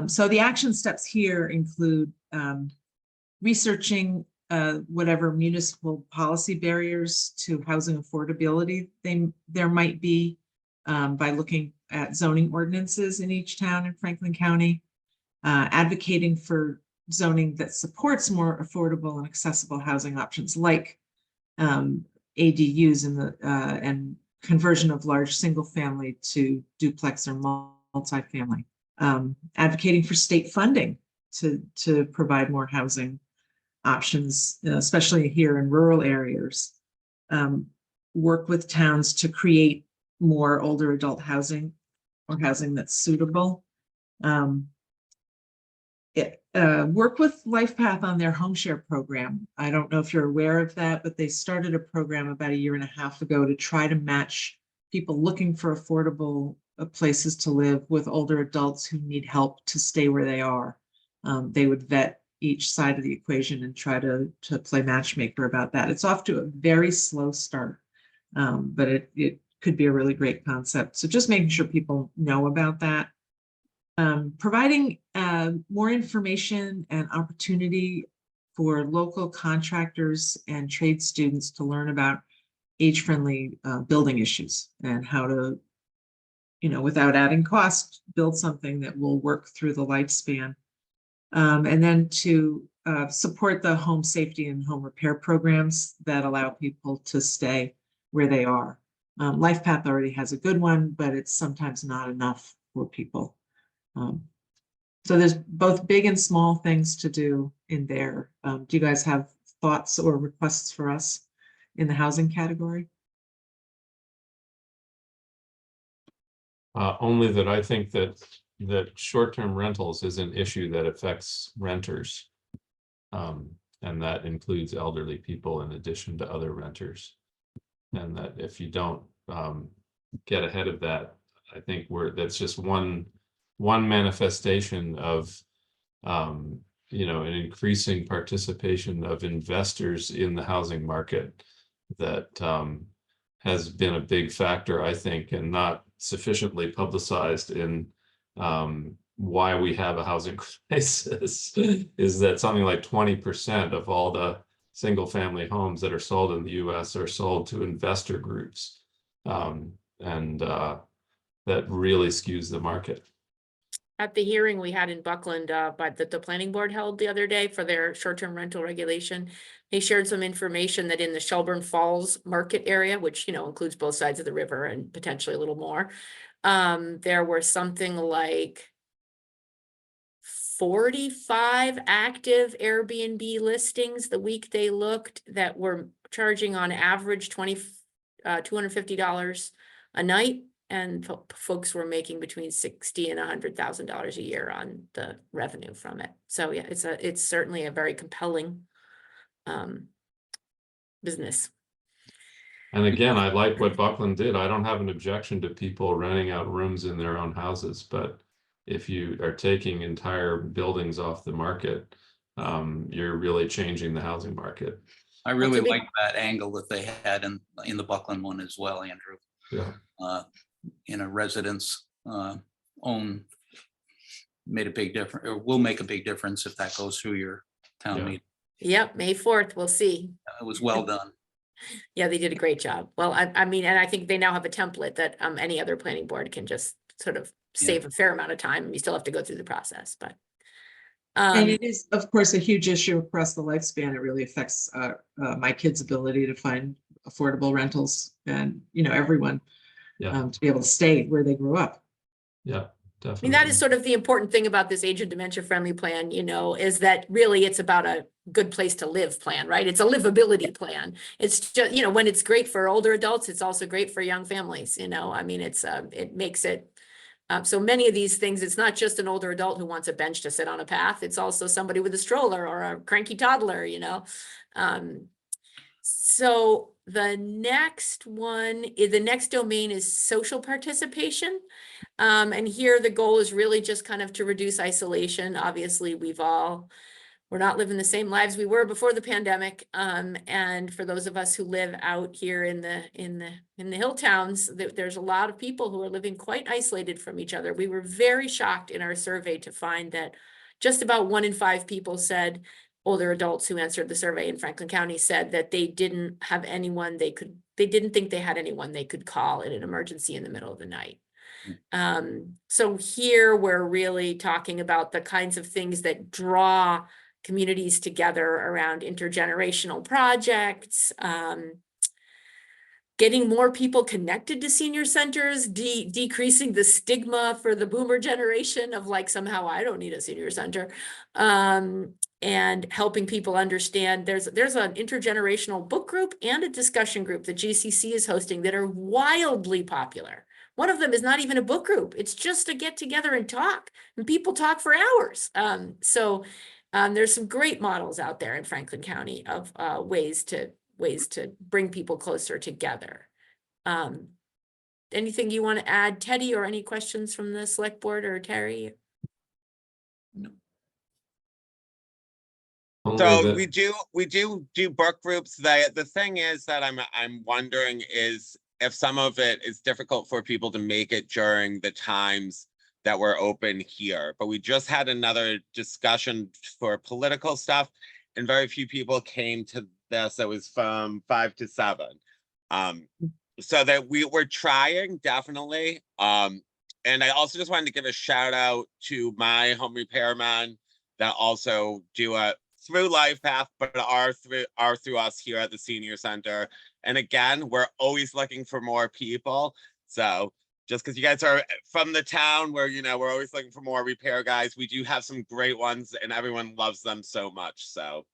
So the action steps here include researching whatever municipal policy barriers to housing affordability there might be, by looking at zoning ordinances in each town in Franklin County, advocating for zoning that supports more affordable and accessible housing options like ADUs and conversion of large single family to duplex or multifamily, advocating for state funding to provide more housing options, especially here in rural areas, work with towns to create more older adult housing or housing that's suitable. Work with LifePath on their home share program. I don't know if you're aware of that, but they started a program about 1.5 years ago to try to match people looking for affordable places to live with older adults who need help to stay where they are. They would vet each side of the equation and try to play matchmaker about that. It's off to a very slow start, but it could be a really great concept. So just making sure people know about that. Providing more information and opportunity for local contractors and trade students to learn about age-friendly building issues and how to, you know, without adding cost, build something that will work through the lifespan. And then to support the home safety and home repair programs that allow people to stay where they are. LifePath already has a good one, but it's sometimes not enough for people. So there's both big and small things to do in there. Do you guys have thoughts or requests for us in the housing category? Only that I think that short-term rentals is an issue that affects renters. And that includes elderly people in addition to other renters. And that if you don't get ahead of that, I think that's just one manifestation of you know, an increasing participation of investors in the housing market that has been a big factor, I think, and not sufficiently publicized in why we have a housing crisis is that something like 20% of all the single family homes that are sold in the US are sold to investor groups. That really skews the market. At the hearing we had in Buckland, but that the planning board held the other day for their short-term rental regulation, they shared some information that in the Shelburne Falls market area, which, you know, includes both sides of the river and potentially a little more, there were something like 45 active Airbnb listings the week they looked that were charging on average $250 a night. And folks were making between $60,000 and $100,000 a year on the revenue from it. So yeah, it's certainly a very compelling business. And again, I like what Buckland did. I don't have an objection to people renting out rooms in their own houses, but if you are taking entire buildings off the market, you're really changing the housing market. I really like that angle that they had in the Buckland one as well, Andrew. Yeah. In a residence own made a big difference, or will make a big difference if that goes through your town meeting. Yep, May 4th, we'll see. It was well done. Yeah, they did a great job. Well, I mean, and I think they now have a template that any other planning board can just sort of save a fair amount of time. You still have to go through the process, but. And it is, of course, a huge issue across the lifespan. It really affects my kids' ability to find affordable rentals and, you know, everyone to be able to stay where they grew up. Yeah, definitely. I mean, that is sort of the important thing about this age and dementia friendly plan, you know, is that really it's about a good place to live plan, right? It's a livability plan. It's just, you know, when it's great for older adults, it's also great for young families, you know, I mean, it makes it, so many of these things, it's not just an older adult who wants a bench to sit on a path. It's also somebody with a stroller or a cranky toddler, you know? So the next one, the next domain is social participation. And here the goal is really just kind of to reduce isolation. Obviously, we're not living the same lives we were before the pandemic. And for those of us who live out here in the hill towns, there's a lot of people who are living quite isolated from each other. We were very shocked in our survey to find that just about 1 in 5 people said, older adults who answered the survey in Franklin County said that they didn't have anyone they didn't think they had anyone they could call in an emergency in the middle of the night. So here we're really talking about the kinds of things that draw communities together around intergenerational projects, getting more people connected to senior centers, decreasing the stigma for the boomer generation of like, somehow I don't need a senior center, and helping people understand there's an intergenerational book group and a discussion group that GCC is hosting that are wildly popular. One of them is not even a book group. It's just to get together and talk, and people talk for hours. There's some great models out there in Franklin County of ways to bring people closer together. Anything you want to add, Teddy, or any questions from the select board or Terry? No. So we do book groups. The thing is that I'm wondering is if some of it is difficult for people to make it during the times that we're open here. But we just had another discussion for political stuff, and very few people came to this. It was from 5 to 7. So that we were trying, definitely. And I also just wanted to give a shout out to my home repairman that also do it through LifePath, but are through us here at the senior center. And again, we're always looking for more people. So just because you guys are from the town where, you know, we're always looking for more repair guys, we do have some great ones and everyone loves them so much. So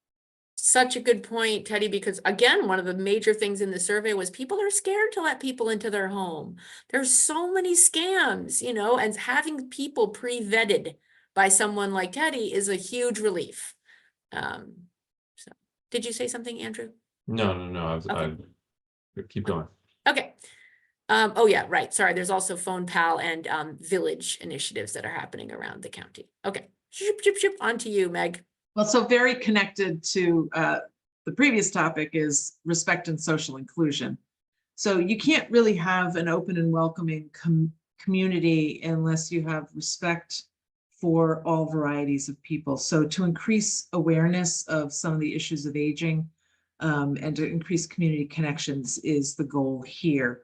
Such a good point, Teddy, because again, one of the major things in the survey was people are scared to let people into their home. There's so many scams, you know, and having people pre-vetted by someone like Teddy is a huge relief. So did you say something, Andrew? No. Okay. I keep going. Okay. Oh yeah, right. Sorry. There's also Phone Pal and village initiatives that are happening around the county. Okay. On to you, Meg. Well, so very connected to the previous topic is respect and social inclusion. So you can't really have an open and welcoming community unless you have respect for all varieties of people. So to increase awareness of some of the issues of aging and to increase community connections is the goal here.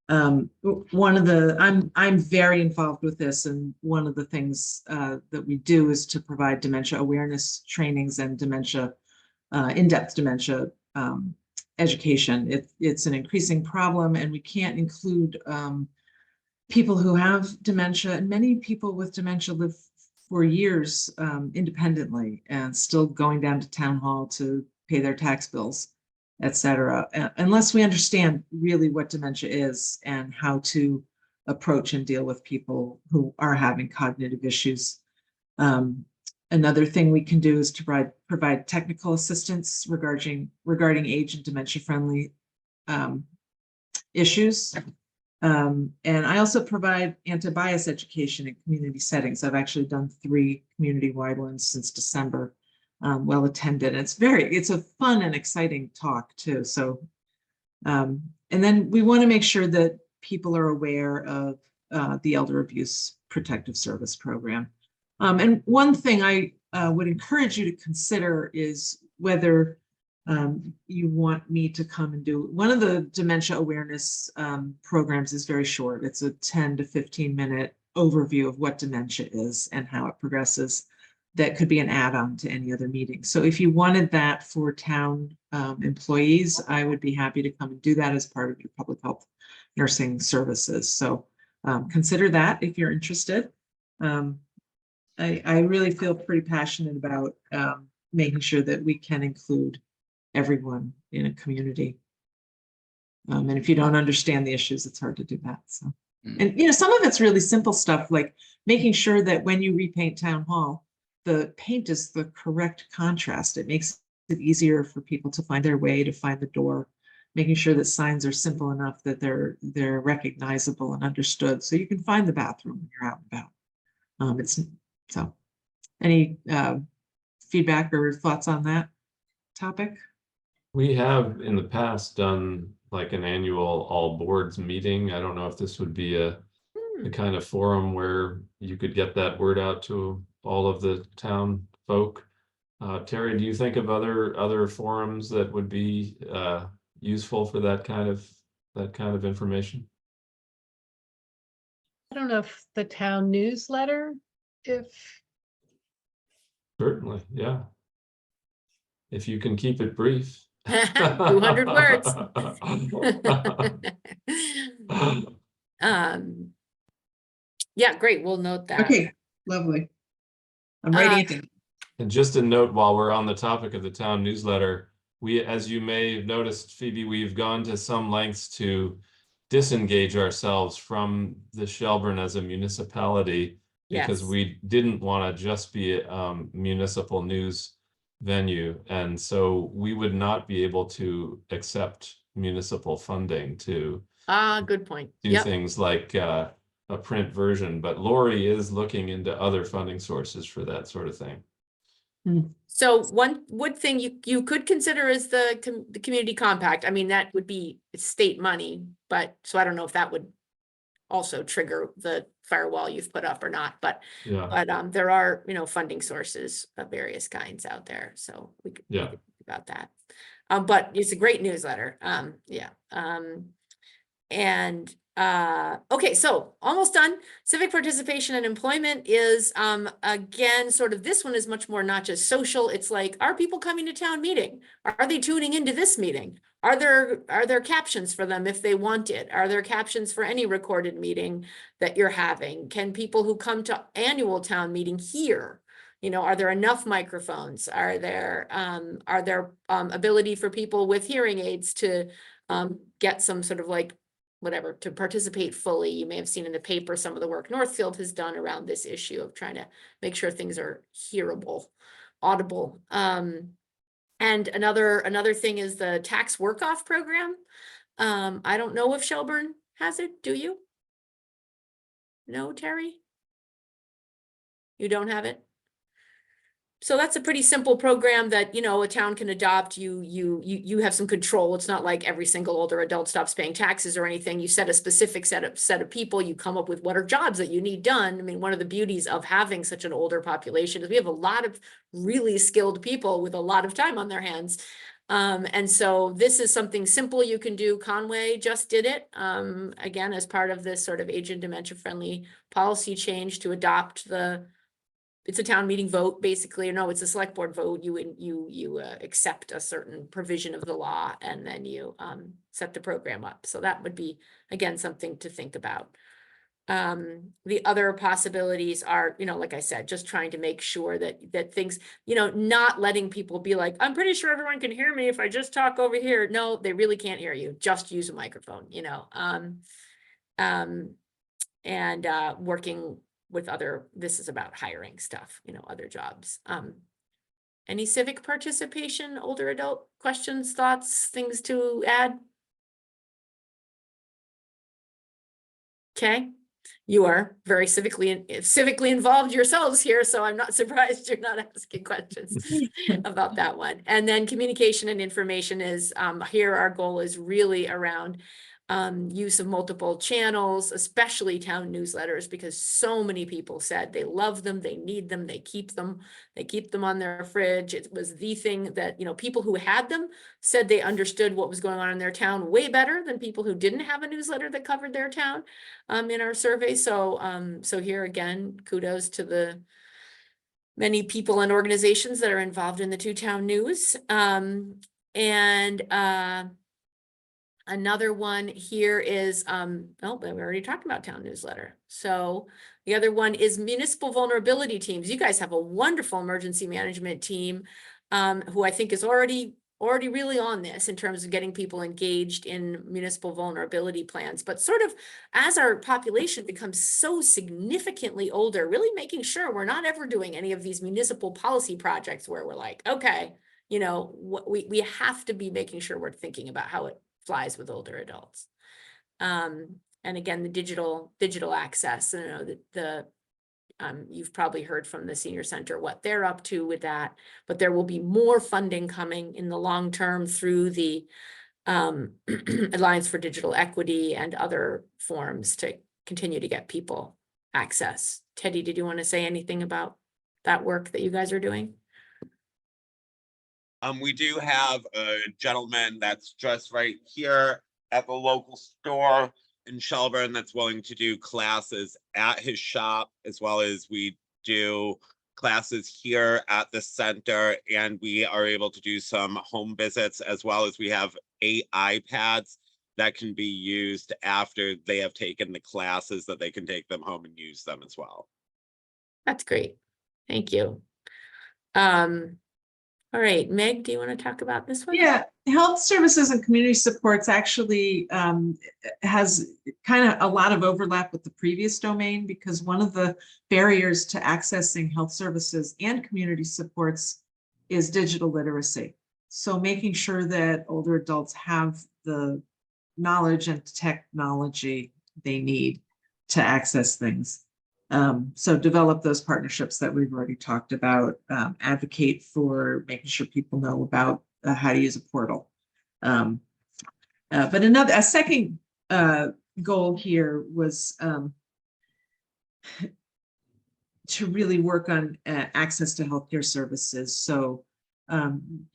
I'm very involved with this, and one of the things that we do is to provide dementia awareness trainings and dementia, in-depth dementia education. It's an increasing problem, and we can't include people who have dementia, and many people with dementia live for years independently and still going down to town hall to pay their tax bills, etc. Unless we understand really what dementia is and how to approach and deal with people who are having cognitive issues. Another thing we can do is to provide technical assistance regarding age and dementia-friendly issues. And I also provide anti-bias education in community settings. I've actually done 3 community-wide ones since December, well attended. It's a fun and exciting talk too. So, and then we want to make sure that people are aware of the Elder Abuse Protective Service Program. And one thing I would encourage you to consider is whether you want me to come and do one of the dementia awareness programs is very short. It's a 10 to 15 minute overview of what dementia is and how it progresses. That could be an add-on to any other meeting. So if you wanted that for town employees, I would be happy to come and do that as part of your public health nursing services. So consider that if you're interested. I really feel pretty passionate about making sure that we can include everyone in a community. And if you don't understand the issues, it's hard to do that. So, and some of it's really simple stuff like making sure that when you repaint town hall, the paint is the correct contrast. It makes it easier for people to find their way, to find the door, making sure that signs are simple enough that they're recognizable and understood, so you can find the bathroom when you're out and about. So any feedback or thoughts on that topic? We have in the past done like an annual all boards meeting. I don't know if this would be a kind of forum where you could get that word out to all of the town folk. Terry, do you think of other forums that would be useful for that kind of information? I don't know if the town newsletter, Certainly, yeah. If you can keep it brief. 200 words. Yeah, great. We'll note that. Okay, lovely. I'm writing it down. And just a note while we're on the topic of the town newsletter, as you may have noticed, Phoebe, we've gone to some lengths to disengage ourselves from the Shelburne as a municipality because Yes. we didn't want to just be a municipal news venue. And so we would not be able to accept municipal funding to Good point. do Yep. things like a print version, but Lori is looking into other funding sources for that sort of thing. So one thing you could consider is the community compact. I mean, that would be state money, but so I don't know if that would also trigger the firewall you've put up or not, but there are, funding sources of various kinds out there. So we could think about that. But it's a great newsletter. Okay, so almost done. Civic participation and employment is, again, sort of, this one is much more not just social. It's like, are people coming to town meeting? Are they tuning into this meeting? Are there captions for them if they want it? Are there captions for any recorded meeting that you're having? Can people who come to annual town meeting hear? Are there enough microphones? Are there ability for people with hearing aids to get some sort of like whatever to participate fully? You may have seen in the paper some of the work Northfield has done around this issue of trying to make sure things are hearable, audible. And another thing is the tax work-off program. I don't know if Shelburne has it. Do you? No, Terry? You don't have it? So that's a pretty simple program that, you know, a town can adopt. You have some control. It's not like every single older adult stops paying taxes or anything. You set a specific set of people, you come up with what are jobs that you need done. I mean, one of the beauties of having such an older population is we have a lot of really skilled people with a lot of time on their hands. And so this is something simple you can do. Conway just did it, again, as part of this sort of age and dementia friendly policy change to adopt it's a town meeting vote, basically, or no, it's a select board vote. You accept a certain provision of the law and then you set the program up. So that would be, again, something to think about. The other possibilities are, you know, like I said, just trying to make sure that things, you know, not letting people be like, I'm pretty sure everyone can hear me if I just talk over here. No, they really can't hear you. Just use a microphone, you know, and working with this is about hiring stuff, you know, other jobs. Any civic participation, older adult questions, thoughts, things to add? Okay, you are very civically involved yourselves here, so I'm not surprised you're not asking questions about that one. And then communication and information is, here our goal is really around use of multiple channels, especially town newsletters, because so many people said they love them, they need them, they keep them on their fridge. It was the thing that, you know, people who had them said they understood what was going on in their town way better than people who didn't have a newsletter that covered their town in our survey. So, so here again, kudos to the many people and organizations that are involved in the two town news. Another one here is, oh, we already talked about town newsletter. So the other one is municipal vulnerability teams. You guys have a wonderful emergency management team who I think is already really on this in terms of getting people engaged in municipal vulnerability plans. But sort of as our population becomes so significantly older, really making sure we're not ever doing any of these municipal policy projects where we're like, okay, you know, we have to be making sure we're thinking about how it flies with older adults. And again, the digital access, you know, you've probably heard from the senior center what they're up to with that, but there will be more funding coming in the long term through the Alliance for Digital Equity and other forms to continue to get people access. Teddy, did you want to say anything about that work that you guys are doing? We do have a gentleman that's just right here at the local store in Shelburne that's willing to do classes at his shop, as well as we do classes here at the center, and we are able to do some home visits, as well as we have 8 iPads that can be used after they have taken the classes, that they can take them home and use them as well. That's great. Thank you. All right, Meg, do you want to talk about this one? Yeah, health services and community supports actually has kind of a lot of overlap with the previous domain, because one of the barriers to accessing health services and community supports is digital literacy. So making sure that older adults have the knowledge and technology they need to access things. So develop those partnerships that we've already talked about, advocate for making sure people know about how to use a portal. But a second goal here was to really work on access to healthcare services. So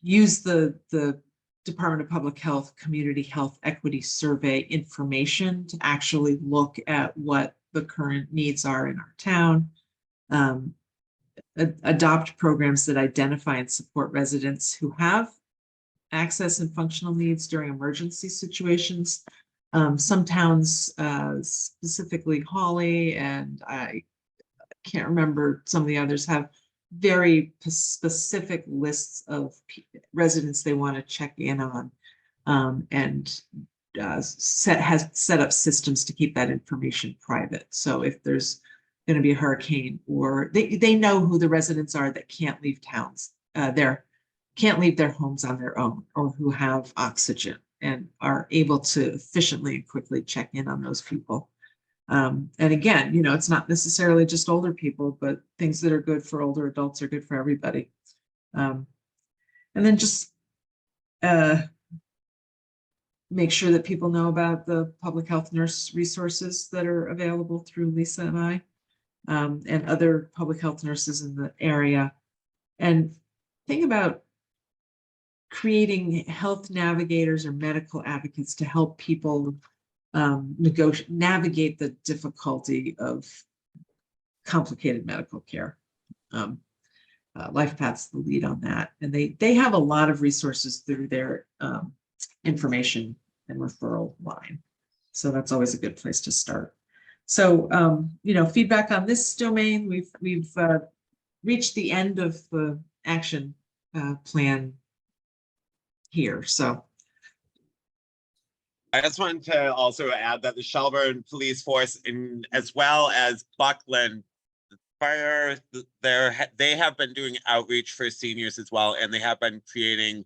use the Department of Public Health Community Health Equity Survey information to actually look at what the current needs are in our town, adopt programs that identify and support residents who have access and functional needs during emergency situations. Some towns, specifically Hawley, and I can't remember some of the others, have very specific lists of residents they want to check in on, and has set up systems to keep that information private. So if there's going to be a hurricane, or they know who the residents are that can't leave towns, can't leave their homes on their own, or who have oxygen, and are able to efficiently and quickly check in on those people. And again, you know, it's not necessarily just older people, but things that are good for older adults are good for everybody. And then just make sure that people know about the public health nurse resources that are available through Lisa and I, and other public health nurses in the area. And think about creating health navigators or medical advocates to help people navigate the difficulty of complicated medical care. LifePath's the lead on that, and they have a lot of resources through their information and referral line. So that's always a good place to start. So, you know, feedback on this domain, we've reached the end of the action plan here. So I just wanted to also add that the Shelburne Police Force, as well as Buckland Fire, they have been doing outreach for seniors as well, and they have been creating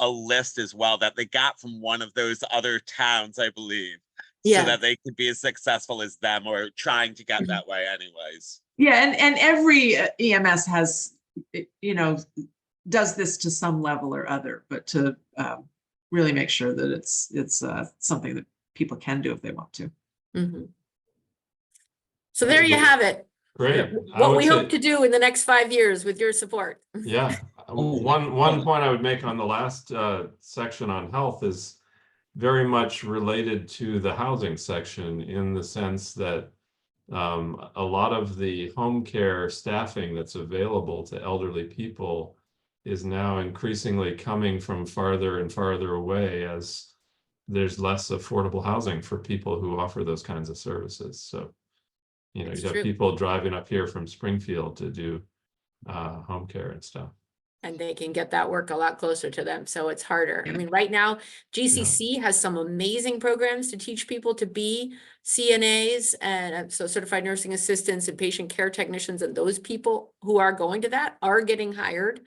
a list as well that they got from one of those other towns, I believe, so that they could be as successful as them, or trying to get that way anyways. yeah, and every EMS has, you know, does this to some level or other, but to really make sure that it's something that people can do if they want to. Mm-hmm. So there you have it. Great. What we hope to do in the next 5 years with your support. Yeah. One point I would make on the last section on health is very much related to the housing section, in the sense that a lot of the home care staffing that's available to elderly people is now increasingly coming from farther and farther away, as there's less affordable housing for people who offer those kinds of services. So, you know, you have people driving up here from Springfield to do home care and stuff. And they can get that work a lot closer to them, so it's harder. I mean, right now, GCC has some amazing programs to teach people to be CNAs, and so certified nursing assistants and patient care technicians, and those people who are going to that are getting hired.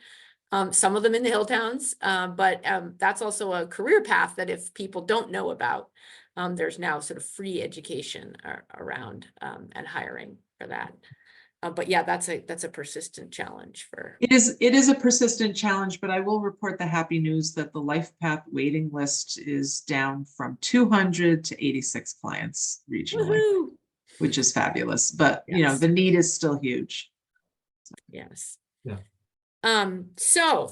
Some of them in the hill towns, but that's also a career path that if people don't know about, there's now sort of free education around and hiring for that. But yeah, that's a persistent challenge for. It is a persistent challenge, but I will report the happy news that the LifePath waiting list is down from 200 to 86 clients regionally, which is fabulous. But you know, the need is still huge. Yes. Yeah. So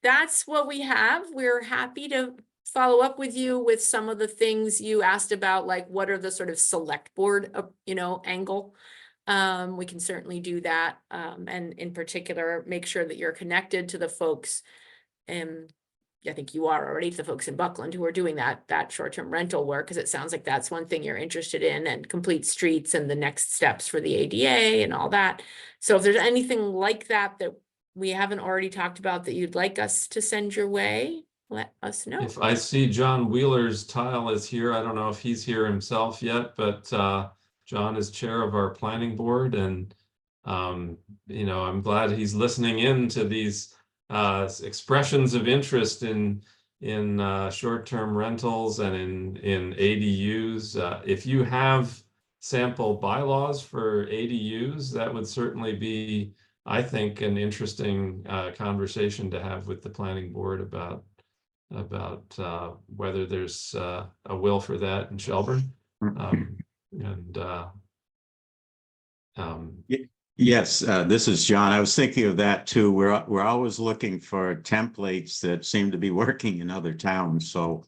that's what we have. We're happy to follow up with you with some of the things you asked about, like what are the sort of select board, you know, angle. We can certainly do that. And in particular, make sure that you're connected to the folks. And I think you are already, to the folks in Buckland who are doing that short-term rental work, because it sounds like that's one thing you're interested in, and complete streets and the next steps for the ADA and all that. So if there's anything like that that we haven't already talked about that you'd like us to send your way, let us know. If I see John Wheeler's tile is here, I don't know if he's here himself yet, but John is chair of our planning board, and you know, I'm glad he's listening in to these expressions of interest in short-term rentals and in ADUs. If you have sample bylaws for ADUs, that would certainly be, I think, an interesting conversation to have with the planning board about whether there's a will for that in Shelburne. Yes, this is John. I was thinking of that too. We're always looking for templates that seem to be working in other towns. So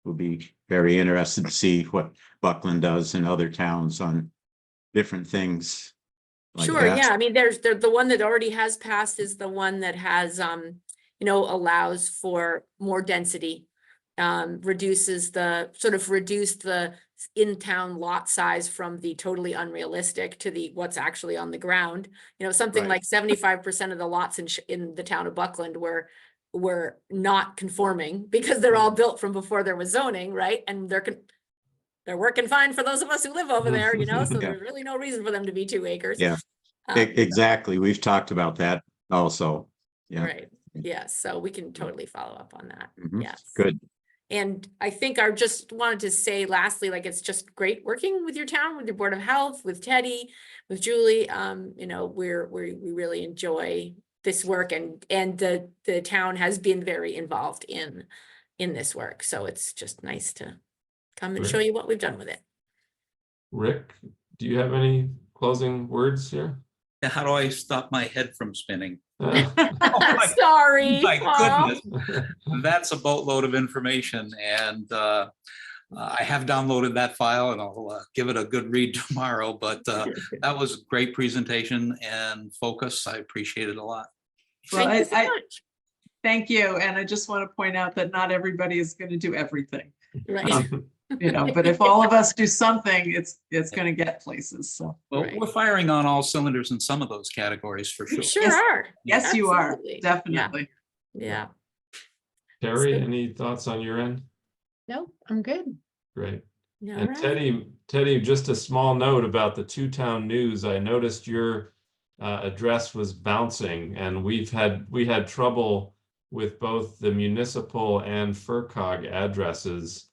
we'll be very interested to see what Buckland does in other towns on different things. Like sure, that. yeah. I mean, there's the one that already has passed is the one that has you know, allows for more density, reduces the in-town lot size from the totally unrealistic to the what's actually on the ground. You know, something like 75% of the lots in the town of Buckland were not conforming because they're all built from before there was zoning, right? And they're working fine for those of us who live over there, you know, so there's really no reason for them to be 2 acres. Yeah, exactly. We've talked about that also. Yeah. Right. Yes. So we can totally follow up on that. Yes. Good. And I think I just wanted to say lastly, like, it's just great working with your town, with your Board of Health, with Teddy, with Julie. You know, we really enjoy this work, and the town has been very involved in this work. So it's just nice to come and show Great. you what we've done with it. Rick, do you have any closing words here? How do I stop my head from spinning? Sorry. My Aw. goodness, that's a boatload of information, and I have downloaded that file, and I'll give it a good read tomorrow. But that was a great presentation and focus. I appreciate it a lot. Well, Thank you so I- much. Thank you. And I just want to point out that not everybody is going to do everything, Right. you know, but if all of us do something, it's going to get places. So, Well, Right. we're firing on all cylinders in some of those categories for We sure. sure Yes. are. yes, you are, Absolutely. Yeah. definitely. Yeah. Terry, So- any thoughts on your end? No, I'm good. Great. All And right. Teddy, just a small note about the Two-Town News. I noticed your address was bouncing, and we had trouble with both the municipal and FERCog addresses.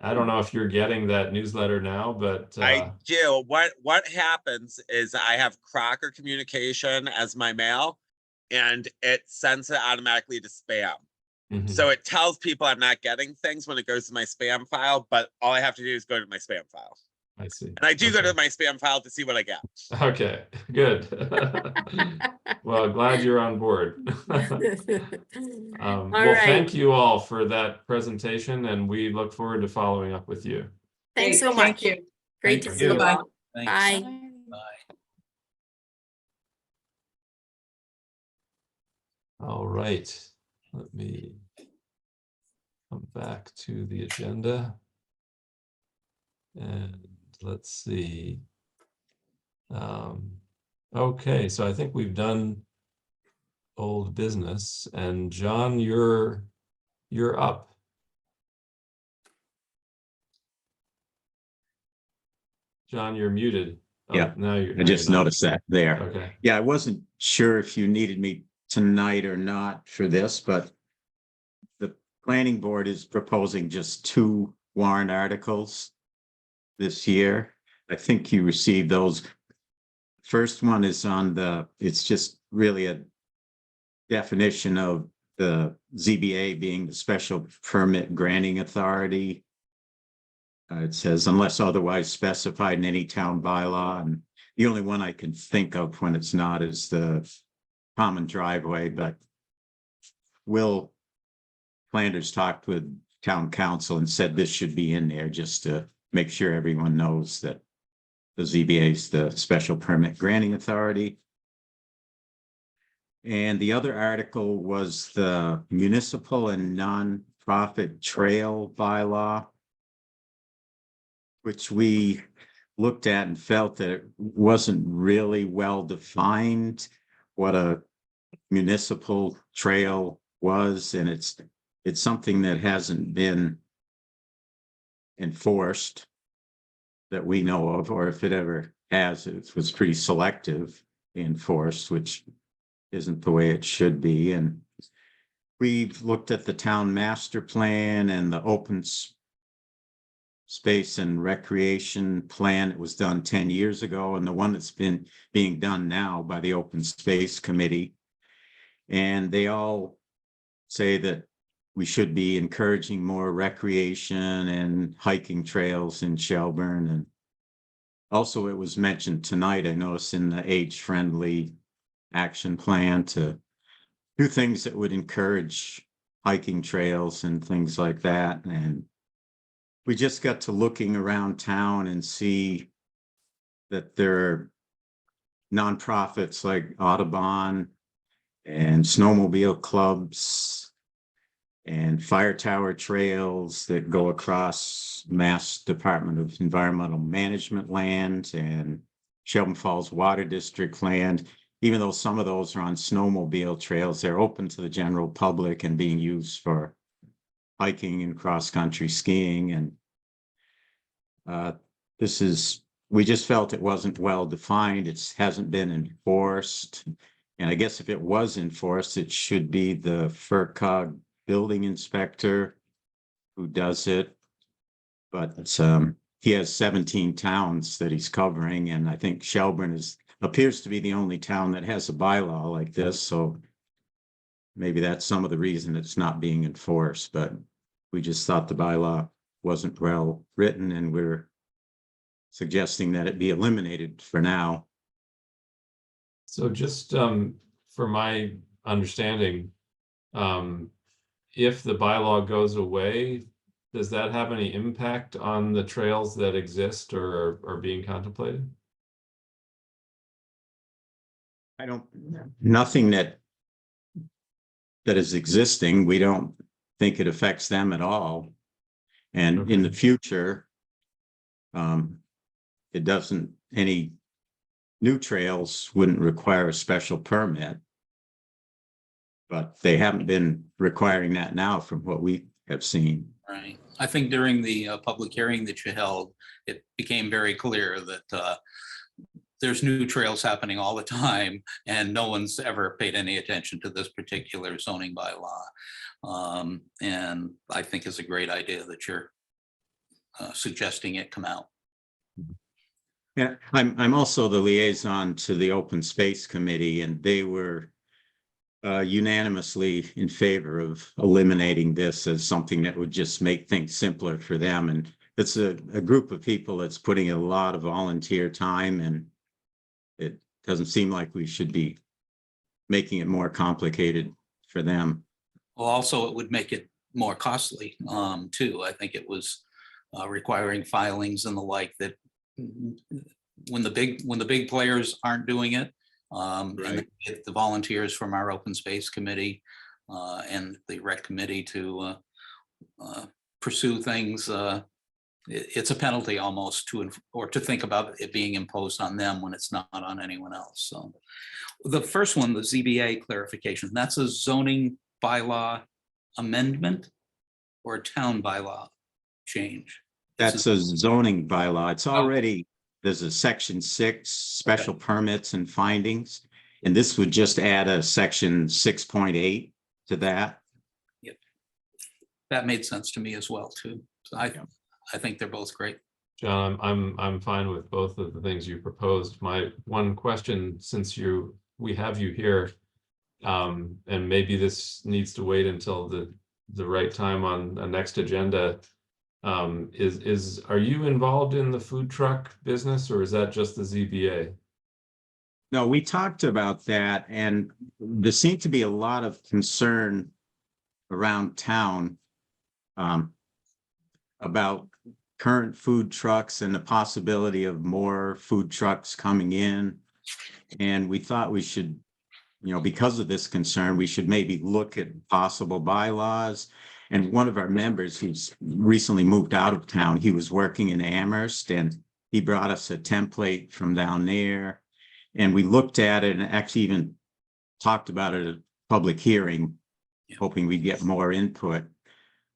I don't know if you're getting that newsletter now, but I do. What happens is I have Crocker Communication as my mail, and it sends it automatically to spam. mhm, So it tells people I'm not getting things when it goes to my spam file, but all I have to do is go to my spam file. I see. And I do go Okay. to my spam file to see what I get. Okay, good. Well, glad you're on board. All Well, right. thank you all for that presentation, and we look forward to following up with you. Thanks Great, so much. Thank you. Great to Thank see you you. all. Thanks. Bye. Bye. All right, let me come back to the agenda. And let's see. Okay, so I think we've done old business, and John, you're up. John, you're muted. Oh, Yeah, now you're. I just noticed that there. Okay. Yeah, I wasn't sure if you needed me tonight or not for this, but the planning board is proposing just 2 warrant articles this year. I think you received those. First one is it's just really a definition of the ZBA being the special permit granting authority. It says unless otherwise specified in any town bylaw, and the only one I can think of when it's not is the common driveway, but Will Flanders talked with town council and said this should be in there just to make sure everyone knows that the ZBA is the special permit granting authority. And the other article was the municipal and nonprofit trail bylaw, which we looked at and felt that it wasn't really well defined what a municipal trail was, and it's something that hasn't been enforced that we know of, or if it ever has, it was pretty selective enforced, which isn't the way it should be. And we've looked at the town master plan and the open space and recreation plan. It was done 10 years ago, and the one that's being done now by the Open Space Committee. And they all say that we should be encouraging more recreation and hiking trails in Shelburne. And also it was mentioned tonight, I noticed in the age-friendly action plan to do things that would encourage hiking trails and things like that. And we just got to looking around town and see that there are nonprofits like Audubon and snowmobile clubs and fire tower trails that go across Mass Department of Environmental Management land and Shelburne Falls Water District land. Even though some of those are on snowmobile trails, they're open to the general public and being used for hiking and cross-country skiing. And we just felt it wasn't well defined. It hasn't been enforced. And I guess if it was enforced, it should be the FERCog building inspector who does it. But he has 17 towns that he's covering, and I think Shelburne appears to be the only town that has a bylaw like this, so maybe that's some of the reason it's not being enforced, but we just thought the bylaw wasn't well written, and we're suggesting that it be eliminated for now. So just for my understanding, if the bylaw goes away, does that have any impact on the trails that exist or are being contemplated? Nothing that is existing. We don't think it affects them at all. And in the future, it doesn't, any new trails wouldn't require a special permit. But they haven't been requiring that now from what we have seen. Right. I think during the public hearing that you held, it became very clear that there's new trails happening all the time, and no one's ever paid any attention to this particular zoning bylaw. And I think it's a great idea that you're suggesting it come out. Yeah, I'm also the liaison to the Open Space Committee, and they were unanimously in favor of eliminating this as something that would just make things simpler for them. And it's a group of people that's putting a lot of volunteer time, and it doesn't seem like we should be making it more complicated for them. Well, also it would make it more costly too. I think it was requiring filings and the like, that when the big players aren't doing it, and the volunteers from our open space committee and the rec committee to pursue things, it's a penalty almost to think about it being imposed on them when it's not on anyone else. So the first one, the ZBA clarification, that's a zoning bylaw amendment or a town bylaw change? That's a zoning bylaw. It's already, there's a section 6 special permits and findings, and this would just add a section 6.8 to that. Yep, that made sense to me as well too. So I think they're both great. John, I'm fine with both of the things you proposed. My one question, since we have you here, and maybe this needs to wait until the right time on a next agenda, are you involved in the food truck business, or is that just the ZBA? No, we talked about that, and there seemed to be a lot of concern around town about current food trucks and the possibility of more food trucks coming in. And we thought we should, because of this concern, we should maybe look at possible bylaws. And one of our members who's recently moved out of town, he was working in Amherst, and he brought us a template from down there. And we looked at it and actually even talked about it at a public hearing, hoping we'd get more input.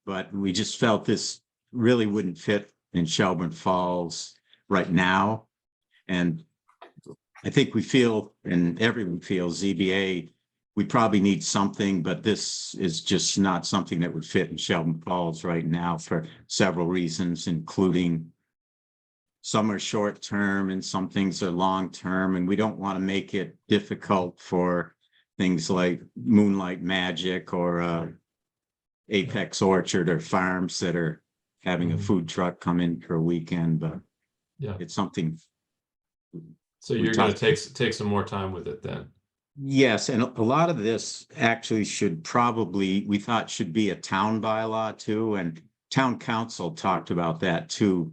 But we just felt this really wouldn't fit in Shelburne Falls right now. And I think we feel, and everyone feels, ZBA, we probably need something, but this is just not something that would fit in Shelburne Falls right now for several reasons, including some are short-term and some things are long-term, and we don't want to make it difficult for things like Moonlight Magic or Apex Orchard or farms that are having a food truck come in for a weekend, but it's something. So you're going to take some more time with it then? Yes, and a lot of this actually should probably, we thought, should be a town bylaw too, and town council talked about that too,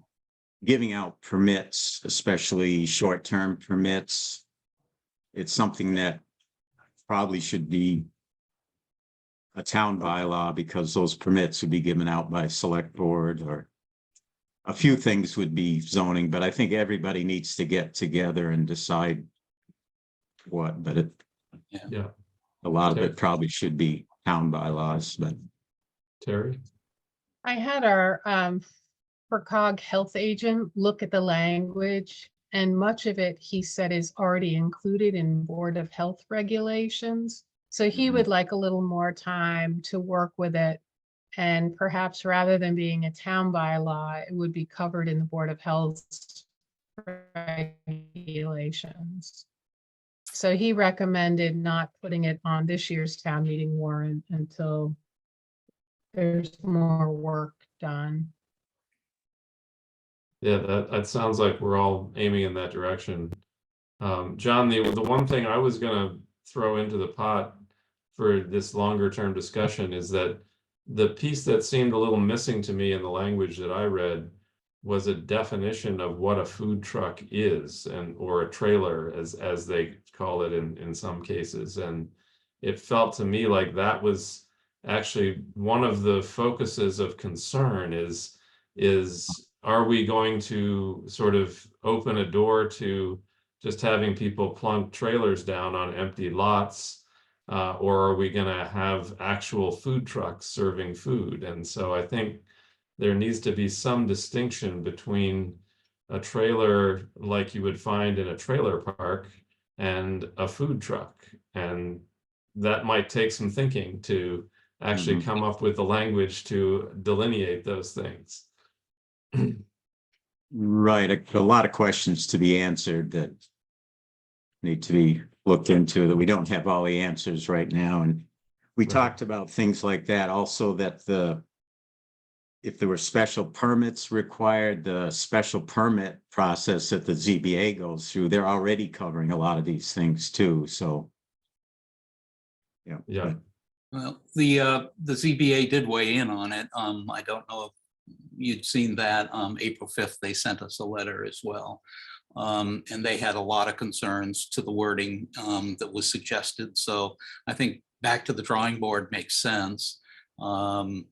giving out permits, especially short-term permits. It's something that probably should be a town bylaw, because those permits would be given out by Selectboard, or a few things would be zoning, but I think everybody needs to get together and decide what, but a lot of it probably should be town bylaws. But Terry? I had our FERCog health agent look at the language, and much of it, he said, is already included in Board of Health regulations. So he would like a little more time to work with it And perhaps rather than being a town bylaw, it would be covered in the Board of Health regulations. So he recommended not putting it on this year's town meeting warrant until there's more work done. Yeah, that sounds like we're all aiming in that direction. John, the one thing I was gonna throw into the pot for this longer term discussion is that the piece that seemed a little missing to me in the language that I read was a definition of what a food truck is, and or a trailer as they call it in some cases. And it felt to me like that was actually one of the focuses of concern is are we going to sort of open a door to just having people plunk trailers down on empty lots? Or are we going to have actual food trucks serving food? And so I think there needs to be some distinction between a trailer like you would find in a trailer park and a food truck. And that might take some thinking to actually come up with the language to delineate those things. Right, a lot of questions to be answered that need to be looked into, that we don't have all the answers right now. And we Right. talked about things like that also, that if there were special permits required, the special permit process that the ZBA goes through, they're already covering a lot of these things too, so. Yeah. Well, the ZBA did weigh in on it. I don't know if you'd seen that. April 5th, they sent us a letter as well. And they had a lot of concerns to the wording that was suggested. So I think back to the drawing board makes sense, and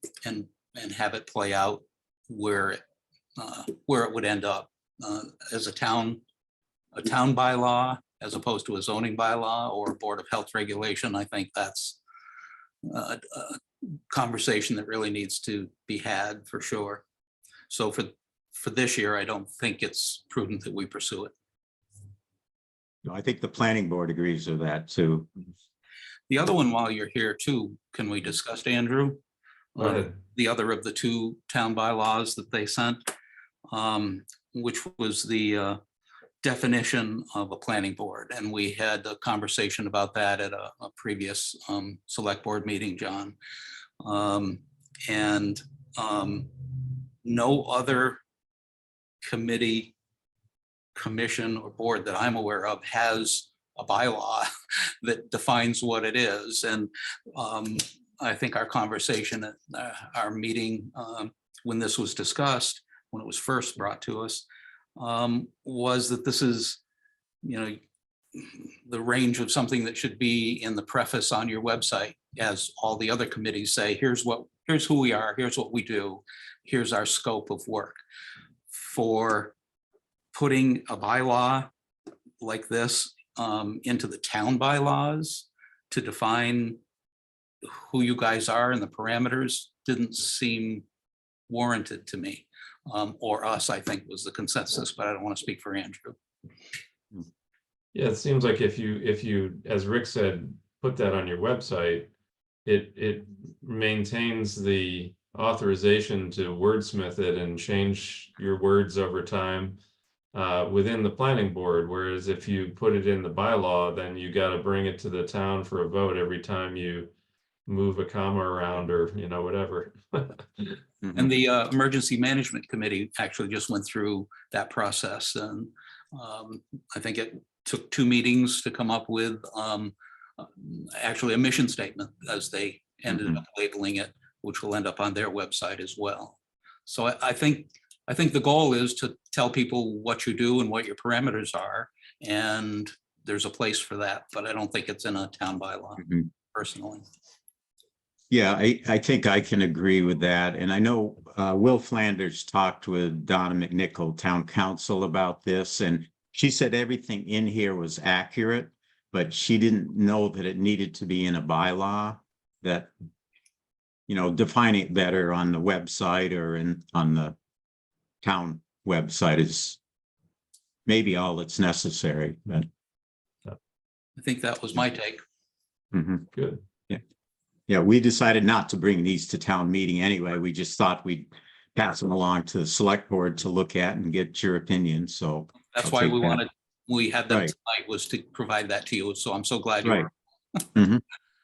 have it play out where it would end up as a town bylaw as opposed to a zoning bylaw or a Board of Health regulation. I think that's a conversation that really needs to be had for sure. So for this year, I don't think it's prudent that we pursue it. I think the planning board agrees with that too. The other one, while you're here too, can we discuss, Andrew? Go ahead. The other of the two town bylaws that they sent, which was the definition of a planning board. And we had a conversation about that at a previous select board meeting, John. No other committee, commission, or board that I'm aware of has a bylaw that defines what it is. And I think our conversation at our meeting when this was discussed, when it was first brought to us, was that this is, the range of something that should be in the preface on your website, as all the other committees say, here's who we are, here's what we do, here's our scope of work. For putting a bylaw like this into the town bylaws to define who you guys are and the parameters didn't seem warranted to me, or us, I think was the consensus, but I don't want to speak for Andrew. Yeah, it seems like if you, as Rick said, put that on your website, it maintains the authorization to wordsmith it and change your words over time within the planning board. Whereas if you put it in the bylaw, then you got to bring it to the town for a vote every time you move a comma around or whatever. And the Emergency Management Committee actually just went through that process, and I think it took 2 meetings to come up with actually a mission statement, as they ended up labeling it, which will end up on their website as well. So I think the goal is to tell people what you do and what your parameters are, and there's a place for that, but I don't think it's in a town bylaw personally. Yeah, I think I can agree with that. And I know Will Flanders talked with Donna McNichol, town council, about this, and she said everything in here was accurate, but she didn't know that it needed to be in a bylaw, that, define it better on the website or on the town website is maybe all that's necessary. But I think that was my take. Good. Yeah. Yeah, we decided not to bring these to town meeting anyway. We just thought we'd pass them along to the select board to look at and get your opinion, so. That's I'll why take we that. wanted, we had them Right. tonight, was to provide that to you. So I'm so glad you Right. were. Mhm.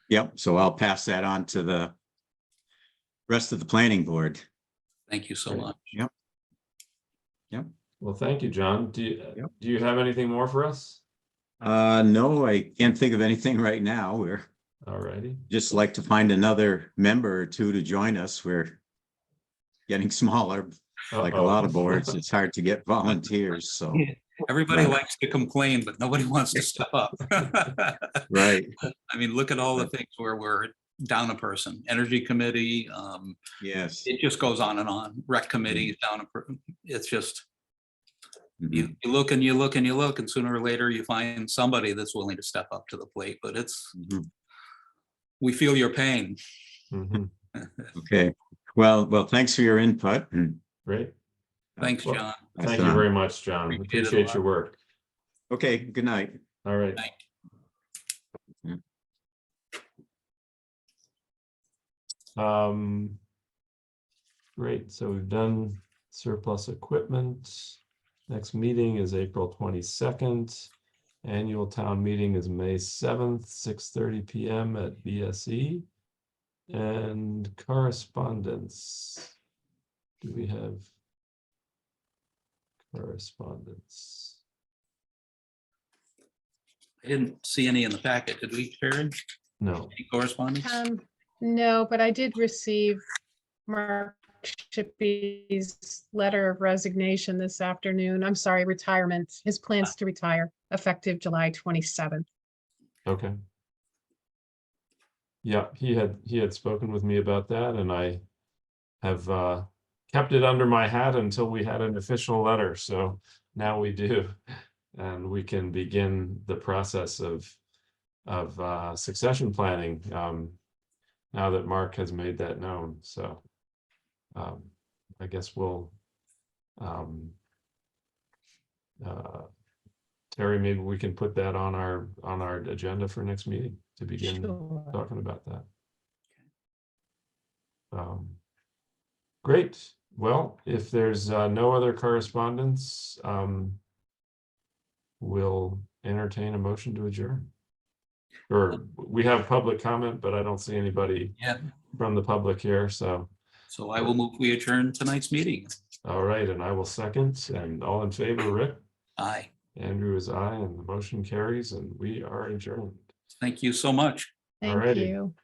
Yep, so I'll pass that on to the rest of the planning board. Thank you so Great. much. Yep. Yep. Well, thank you, John. Do Yep. you have anything more for us? No, I can't think of anything right now. We're All righty. just like to find another member or two to join us. We're getting smaller, like a lot of boards. It's hard to get volunteers, so. Everybody Right. likes to complain, but nobody wants to step up. Right, I mean, look at all the things where we're down a person. Energy committee, yes. it just goes on and on. Rec committee is down a person. It's just, Mhm. you look and you look and you look, and sooner or later you find somebody that's willing to step up to the plate, but it's, Mhm. we feel your pain. Mhm. Okay, well, thanks for your input and. Great. Thanks, Well, John. Thank you very much, John. Appreciate it a Appreciate lot. your work. Okay, good night. All right. Great. So we've done surplus equipment. Next meeting is April 22nd. Annual town meeting is May 7th, 6:30 PM at BSE. And correspondence. Do we have correspondence? I didn't see any in the packet. Did we, Sharon? No. Any correspondence? No, but I did receive Mark Shippey's letter of resignation this afternoon. I'm sorry, retirement. His plans to retire effective July 27th. Okay. Yeah, he had spoken with me about that, and I have kept it under my hat until we had an official letter. So now we do, and we can begin the process of succession planning now that Mark has made that known. So I guess we'll Terry, maybe we can put that on our agenda for next meeting to begin Sure. talking about that. Great. Well, if there's no other correspondence, we'll entertain a motion to adjourn. Or we have public comment, but I don't see anybody Yeah, from the public here, so. so I will move, we adjourn tonight's meeting. All right, and I will second, and all in favor, Rick? Aye. Andrew is aye, and the motion carries, and we are adjourned. Thank you so much. Thank Alrighty. you.